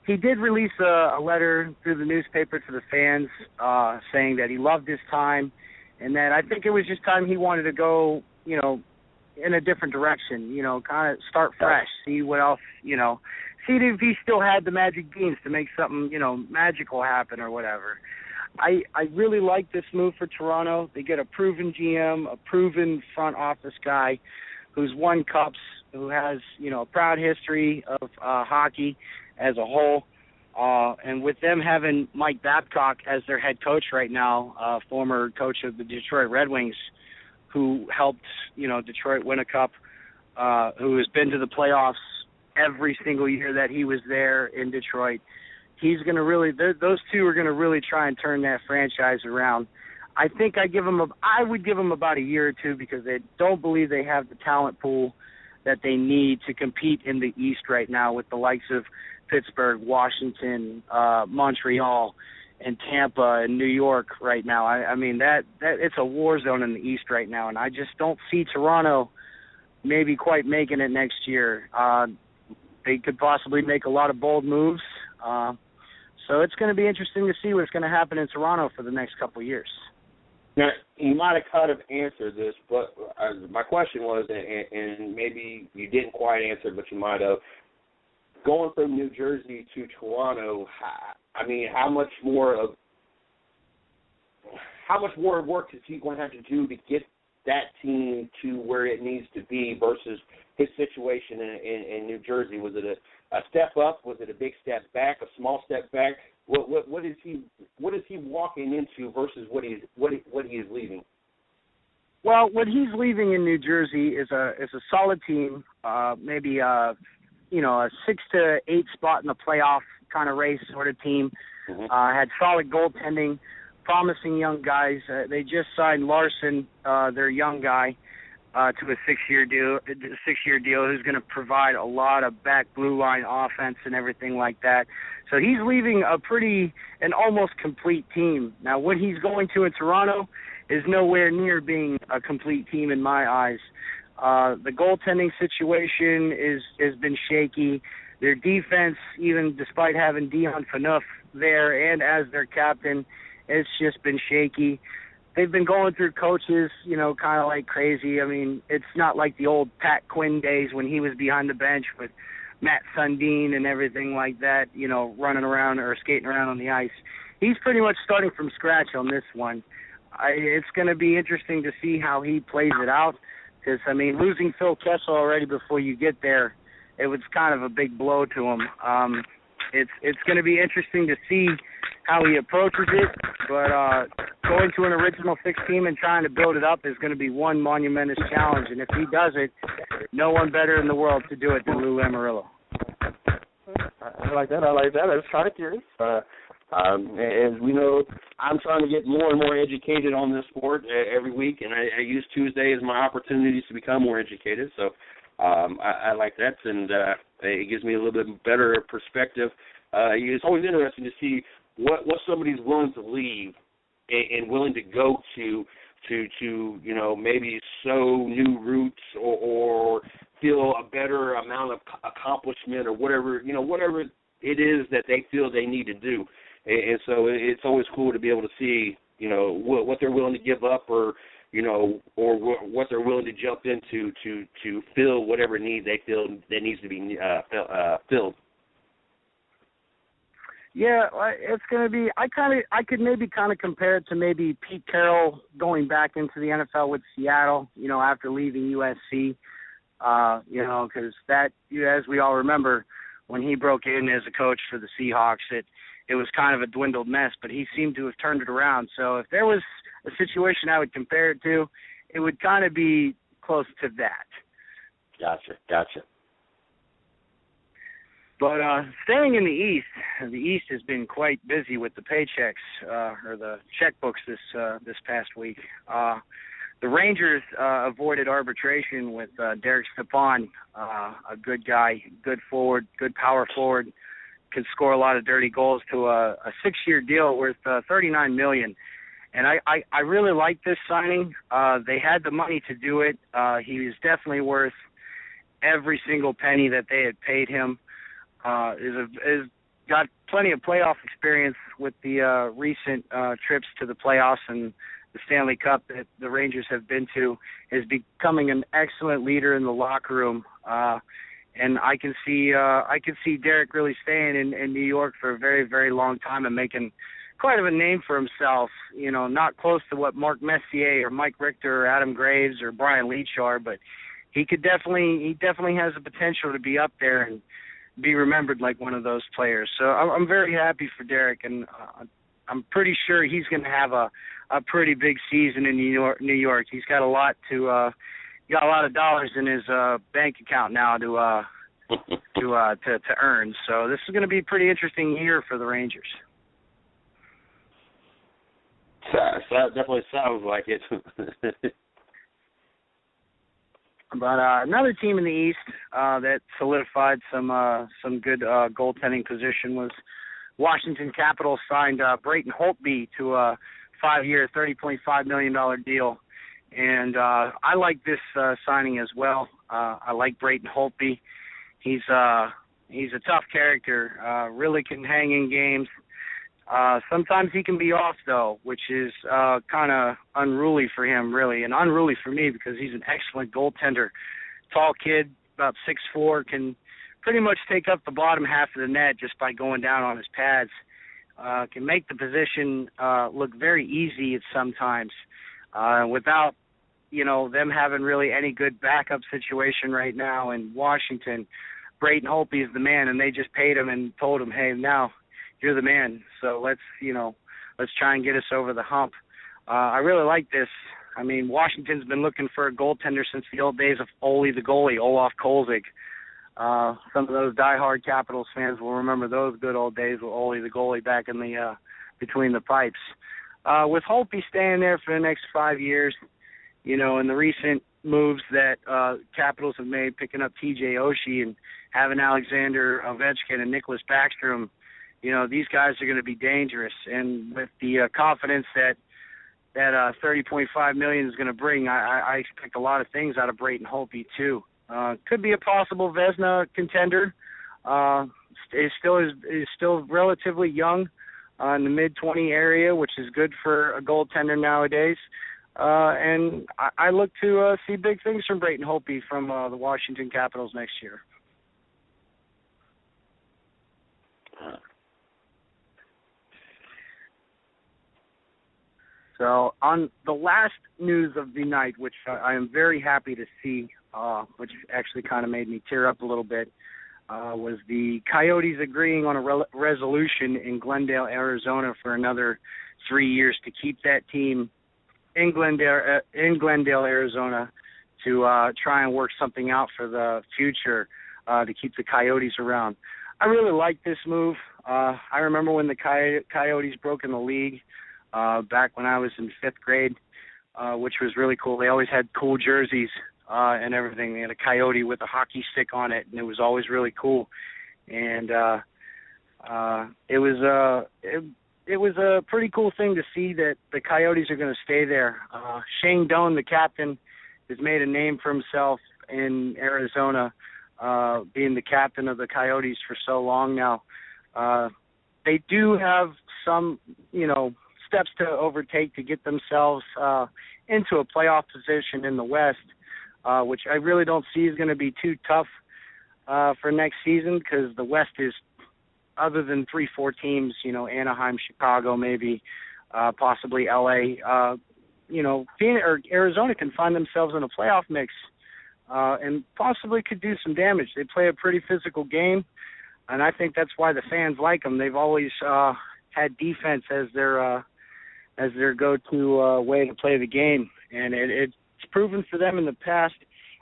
He did release a letter through the newspaper to the fans saying that he loved his time, and that I think it was just time he wanted to go, you know, in a different direction, you know, kind of start fresh, see what else, you know, see if he still had the magic beans to make something, you know, magical happen or whatever. I really like this move for Toronto. They get a proven GM, a proven front office guy who's won cups, who has, you know, a proud history of hockey as a whole. And with them having Mike Babcock as their head coach right now, former coach of the Detroit Red Wings, who helped, you know, Detroit win a cup, who has been to the playoffs every single year that he was there in Detroit. He's going to really, those two are going to really try and turn that franchise around. I think I would give them about a year or two, because they don't believe they have the talent pool that they need to compete in the East right now with the likes of Pittsburgh, Washington, Montreal, and Tampa and New York right now. I mean, that it's a war zone in the East right now, and I just don't see Toronto maybe quite making it next year. They could possibly make a lot of bold moves. So it's going to be interesting to see what's going to happen in Toronto for the next couple of years. Now, you might have kind of answered this, but my question was, and maybe you didn't quite answer, but you might have, going from New Jersey to Toronto, I mean, how much more work is he going to have to do to get that team to where it needs to be versus his situation in New Jersey? Was it a step up? Was it a big step back? A small step back? What is he walking into versus what he is leaving? Well, what he's leaving in New Jersey is a solid team, maybe a 6 to 8 spot in the playoff kind of race sort of team. Had solid goaltending, promising young guys. They just signed Larson, their young guy, to a 6-year deal. Who's going to provide a lot of back blue line offense and everything like that. So he's leaving an almost complete team. Now, what he's going to in Toronto is nowhere near being a complete team in my eyes. The goaltending situation has been shaky. Their defense, even despite having Dion Phaneuf there and as their captain, it's just been shaky. They've been going through coaches, kind of like crazy. I mean, it's not like the old Pat Quinn days when he was behind the bench with Matt Sundin and everything like that, running around or skating around on the ice. He's pretty much starting from scratch on this one. It's going to be interesting to see how he plays it out because, losing Phil Kessel already before you get there, it was kind of a big blow to him. It's going to be interesting to see how he approaches it, but going to an original 6 team and trying to build it up is going to be one monumentous challenge, and if he does it, no one better in the world to do it than Lou Lamoriello. I like that. I was kind of curious. As we know, I'm trying to get more and more educated on this sport every week, and I use Tuesday as my opportunities to become more educated, so I like that, and it gives me a little bit better perspective. It's always interesting to see what somebody's willing to leave and willing to go to maybe sow new roots or feel a better amount of accomplishment or whatever it is that they feel they need to do. And so it's always cool to be able to see what they're willing to give up or what they're willing to jump into to fill whatever need they feel that needs to be filled. Yeah, it's going to be. I could maybe kind of compare it to maybe Pete Carroll going back into the NFL with Seattle. After leaving USC. Because that, as we all remember, when he broke in as a coach for the Seahawks, it was kind of a dwindled mess. But he seemed to have turned it around. So if there was a situation I would compare it to, it would kind of be close to that. Gotcha. But staying in the East has been quite busy with the paychecks or the checkbooks this past week. The Rangers avoided arbitration with Derek Stepan, a good guy, good forward, good power forward, can score a lot of dirty goals, to a 6-year deal worth $39 million. And I really like this signing. They had the money to do it. He was definitely worth every single penny that they had paid him. Is got plenty of playoff experience with the recent trips to the playoffs and the Stanley Cup that the Rangers have been to. Is becoming an excellent leader in the locker room. And I can see Derek really staying in New York for a very, very long time and making quite of a name for himself. Not close to what Mark Messier or Mike Richter or Adam Graves or Brian Leetch are, but he definitely has the potential to be up there and be remembered like one of those players. So I'm very happy for Derek, and I'm pretty sure he's going to have a pretty big season in New York. He's got a lot of dollars in his bank account now to earn. So this is going to be a pretty interesting year for the Rangers. That definitely sounds like it. But another team in the East that solidified some good goaltending position was Washington Capitals signed Brayton Holtby to a 5-year, $30.5 million deal. And I like this signing as well. I like Brayton Holtby. He's a tough character, really can hang in games. Sometimes he can be off, though, which is kind of unruly for him, really, and unruly for me because he's an excellent goaltender. Tall kid, about 6'4", can pretty much take up the bottom half of the net just by going down on his pads. Can make the position look very easy at sometimes without, them having really any good backup situation right now in Washington. Brayton Holtby is the man, and they just paid him and told him, hey, now you're the man, so let's try and get us over the hump. I really like this I mean, Washington's been looking for a goaltender since the old days of Ole the goalie, Olaf Kolzig. Some of those diehard Capitals fans will remember those good old days with Ole the goalie back in the between the pipes. With Holtby staying there for the next 5 years, you know, and the recent moves that Capitals have made, picking up T.J. Oshie and having Alexander Ovechkin and Nicholas Backstrom, you know, these guys are going to be dangerous. And with the confidence that $30.5 million is going to bring, I expect a lot of things out of Brayton Holtby too. Could be a possible Vezina contender. Is still relatively young, in the mid-20 area, which is good for a goaltender nowadays. And I look to see big things from Brayton Holtby from the Washington Capitals next year. So on the last news of the night, which I am very happy to see, which actually kind of made me tear up a little bit, was the Coyotes agreeing on a resolution in Glendale, Arizona for another 3 years to keep that team in Glendale, Arizona, to try and work something out for the future to keep the Coyotes around. I really like this move. I remember when the Coyotes broke in the league back when I was in 5th grade, which was really cool. They always had cool jerseys and everything. They had a coyote with a hockey stick on it, and it was always really cool. And it was a pretty cool thing to see that the Coyotes are going to stay there. Shane Doan, the captain, has made a name for himself in Arizona, being the captain of the Coyotes for so long now. They do have some, you know, steps to overtake to get themselves into a playoff position in the West, which I really don't see is going to be too tough for next season, because the West is, other than 3-4 teams, you know, Anaheim, Chicago, maybe, possibly LA, you know, Phoenix or Arizona can find themselves in a playoff mix and possibly could do some damage. They play a pretty physical game, and I think that's why the fans like them. They've always had defense as their go-to way to play the game, and it's proven for them in the past,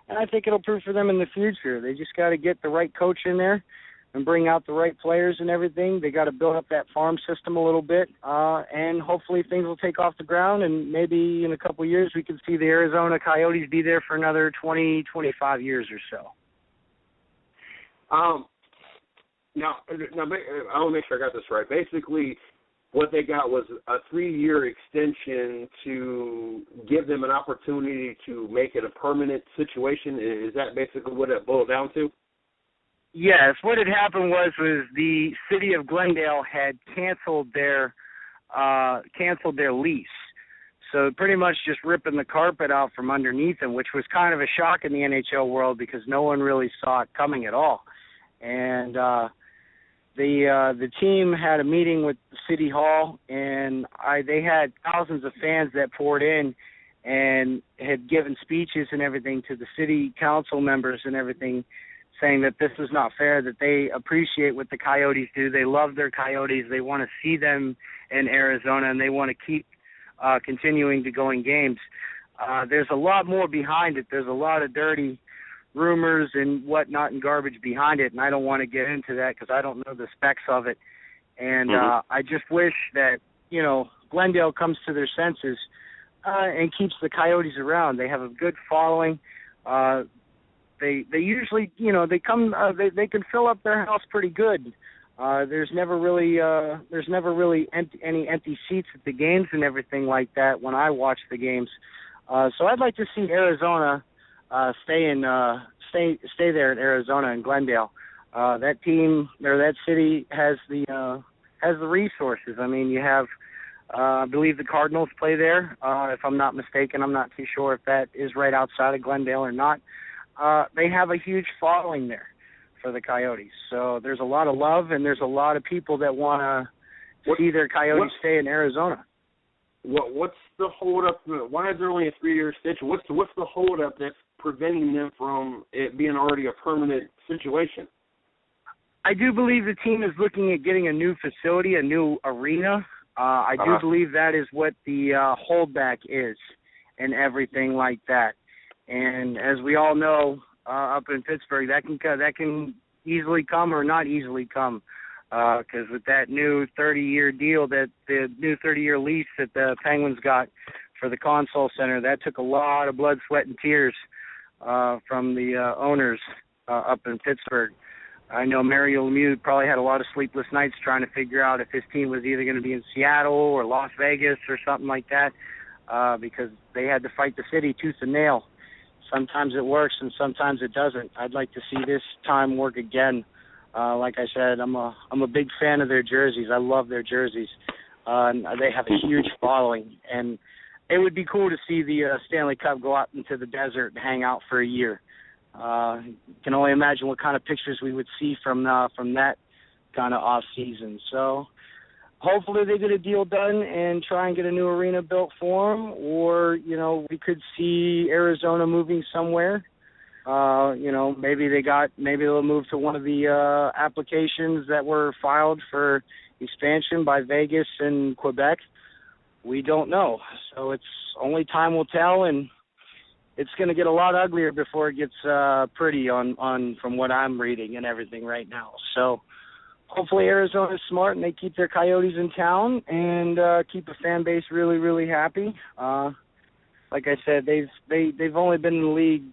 and I think it'll prove for them in the future. They just got to get the right coach in there and bring out the right players and everything. They got to build up that farm system a little bit, and hopefully things will take off the ground, and maybe in a couple of years we can see the Arizona Coyotes be there for another 20, 25 years or so. Now, I want to make sure I got this right. Basically, what they got was a 3-year extension to give them an opportunity to make it a permanent situation. Is that basically what it boiled down to? Yes. What had happened was the city of Glendale had canceled their lease. So pretty much just ripping the carpet out from underneath them, which was kind of a shock in the NHL world because no one really saw it coming at all. And the team had a meeting with City Hall, and they had thousands of fans that poured in and had given speeches and everything to the city council members and everything, saying that this is not fair, that they appreciate what the Coyotes do. They love their Coyotes. They want to see them in Arizona, and they want to keep continuing to go in games. There's a lot more behind it. There's a lot of dirty rumors and whatnot and garbage behind it, and I don't want to get into that because I don't know the specs of it. And I just wish that, you know, Glendale comes to their senses and keeps the Coyotes around. They have a good following. They usually, you know, they come. They can fill up their house pretty good. There's never really any empty seats at the games and everything like that when I watch the games. So I'd like to see Arizona stay there in Arizona and Glendale. That team or that city has the resources. I mean, you have, I believe the Cardinals play there. If I'm not mistaken, I'm not too sure if that is right outside of Glendale or not. They have a huge following there for the Coyotes. So there's a lot of love, and there's a lot of people that want to see their Coyotes stay in Arizona. What's the hold-up? Why is there only a 3-year extension? What's the hold-up that's preventing them from it being already a permanent situation? I do believe the team is looking at getting a new facility, a new arena. I do believe that is what the holdback is. and everything like that. And as we all know, up in Pittsburgh, that can easily come or not easily come, because with that new 30-year deal, the new 30-year lease that the Penguins got for the Consol Center, that took a lot of blood, sweat, and tears from the owners up in Pittsburgh. I know Mario Lemieux probably had a lot of sleepless nights trying to figure out if his team was either going to be in Seattle or Las Vegas or something like that, because they had to fight the city tooth and nail. Sometimes it works and sometimes it doesn't. I'd like to see this time work again. Like I said, I'm a big fan of their jerseys. I love their jerseys. And they have a huge following, and it would be cool to see the Stanley Cup go out into the desert and hang out for a year. Can only imagine what kind of pictures we would see from that kind of off season. So hopefully they get a deal done and try and get a new arena built for them, or we could see Arizona moving somewhere. Maybe they'll move to one of the applications that were filed for expansion by Vegas and Quebec. We don't know, so it's only time will tell, and it's going to get a lot uglier before it gets pretty on from what I'm reading and everything right now. So hopefully Arizona's smart and they keep their Coyotes in town and keep the fan base really, really happy. Like I said, they've only been in the league,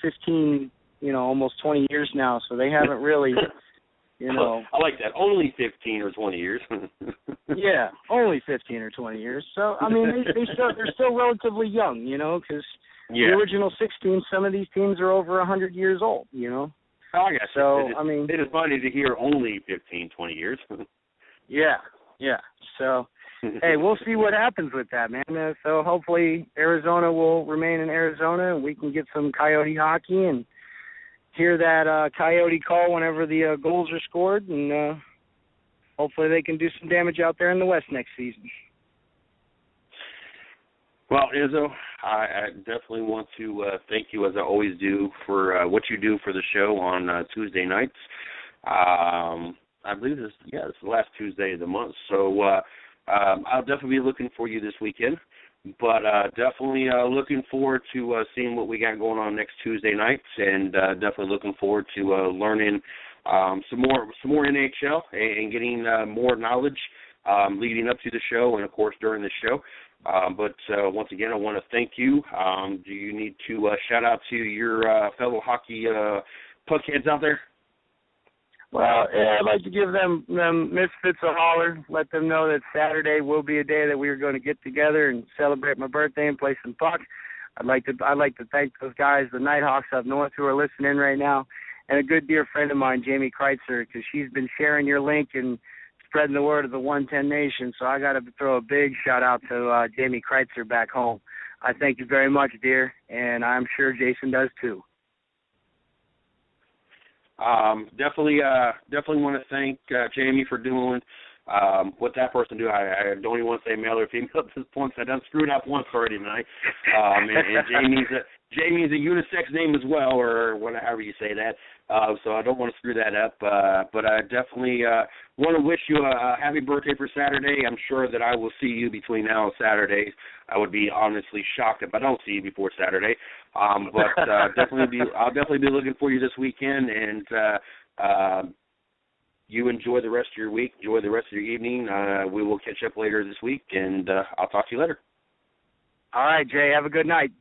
15, almost 20 years now, so they haven't really, I like that. Only 15 or 20 years. Yeah, only 15 or 20 years. So I mean, they're still relatively young, because the original 16, some of these teams are over 100 years old, I guess. So, it is funny to hear only 15, 20 years. Yeah. So, hey, we'll see what happens with that, man. So hopefully Arizona will remain in Arizona and we can get some Coyote hockey and hear that Coyote call whenever the goals are scored, and hopefully they can do some damage out there in the West next season. Well, Izzo, I definitely want to thank you, as I always do, for what you do for the show on Tuesday nights. I believe it's the last Tuesday of the month. So I'll definitely be looking for you this weekend. But definitely looking forward to seeing what we got going on next Tuesday nights, and definitely looking forward to learning some more NHL and getting more knowledge leading up to the show and, of course, during the show. But once again, I want to thank you. Do you need to shout out to your fellow hockey puckheads out there? Well, I'd like to give them Misfits a holler, let them know that Saturday will be a day that we are going to get together and celebrate my birthday and play some puck. I'd like to thank those guys, the Nighthawks up north, who are listening right now, and a good dear friend of mine, Jamie Kreitzer, because she's been sharing your link and spreading the word of the 110 Nation. So I got to throw a big shout out to Jamie Kreitzer back home. I thank you very much, dear, and I'm sure Jason does too. Definitely want to thank Jamie for doing what that person do. I don't even want to say male or female at this point, because I done screwed up once already tonight. And Jamie's a unisex name as well, or whatever you say that. So I don't want to screw that up. But I definitely want to wish you a happy birthday for Saturday. I'm sure that I will see you between now and Saturday. I would be honestly shocked if I don't see you before Saturday. But I'll definitely be looking for you this weekend, and you enjoy the rest of your week, enjoy the rest of your evening. We will catch up later this week, and I'll talk to you later. All right, Jay, have a good night.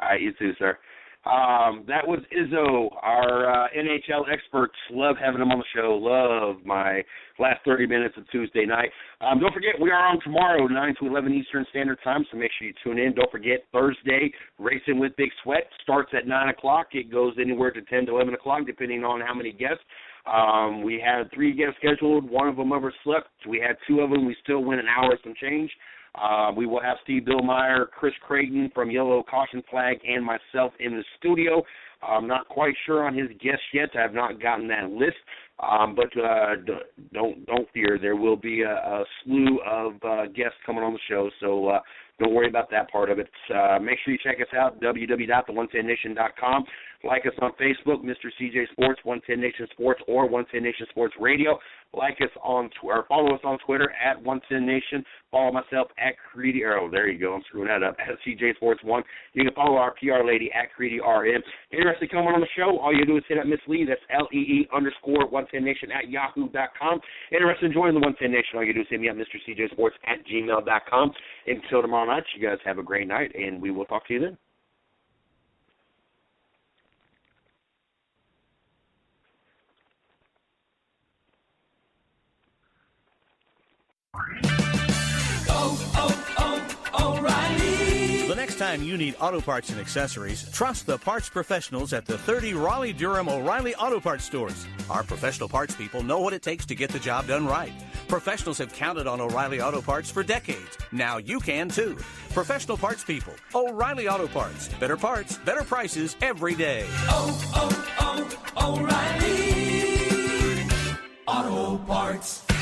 All right, you too, sir. That was Izzo, our NHL expert. Love having him on the show. Love my last 30 minutes of Tuesday night. Don't forget, we are on tomorrow, 9 to 11 Eastern Standard Time, so make sure you tune in. Don't forget, Thursday, Racing with Big Sweat starts at 9 o'clock. It goes anywhere to 10 to 11 o'clock, depending on how many guests. We had 3 guests scheduled. One of them overslept. We had 2 of them. We still went an hour and some change. We will have Steve Billmeyer, Chris Creighton from Yellow Caution Flag, and myself in the studio. I'm not quite sure on his guests yet. I have not gotten that list. But don't fear. There will be a slew of guests coming on the show, so don't worry about that part of it. Make sure you check us out, www.the110nation.com. Like us on Facebook, Mr. CJ Sports, 110 Nation Sports, or 110 Nation Sports Radio. Like us on or follow us on Twitter at 110 Nation. Follow myself at Creedy Arrow. There you go. I'm screwing that up. At CJ Sports 1. You can follow our PR lady at Creedy RM. Interested in coming on the show? All you do is hit up Miss Lee. That's LEE_110Nation at yahoo.com. Interested in joining the 110 Nation? All you do is hit me up, Mr. CJ Sports at gmail.com. Until tomorrow night, you guys have a great night, and we will talk to you then. O'Reilly. The next time you need auto parts and accessories, trust the parts professionals at the 30 Raleigh-Durham O'Reilly Auto Parts stores. Our professional parts people know what it takes to get the job done right. Professionals have counted on O'Reilly Auto Parts for decades. Now you can too. Professional parts people, O'Reilly Auto Parts. Better parts, better prices every day. O'Reilly Auto Parts.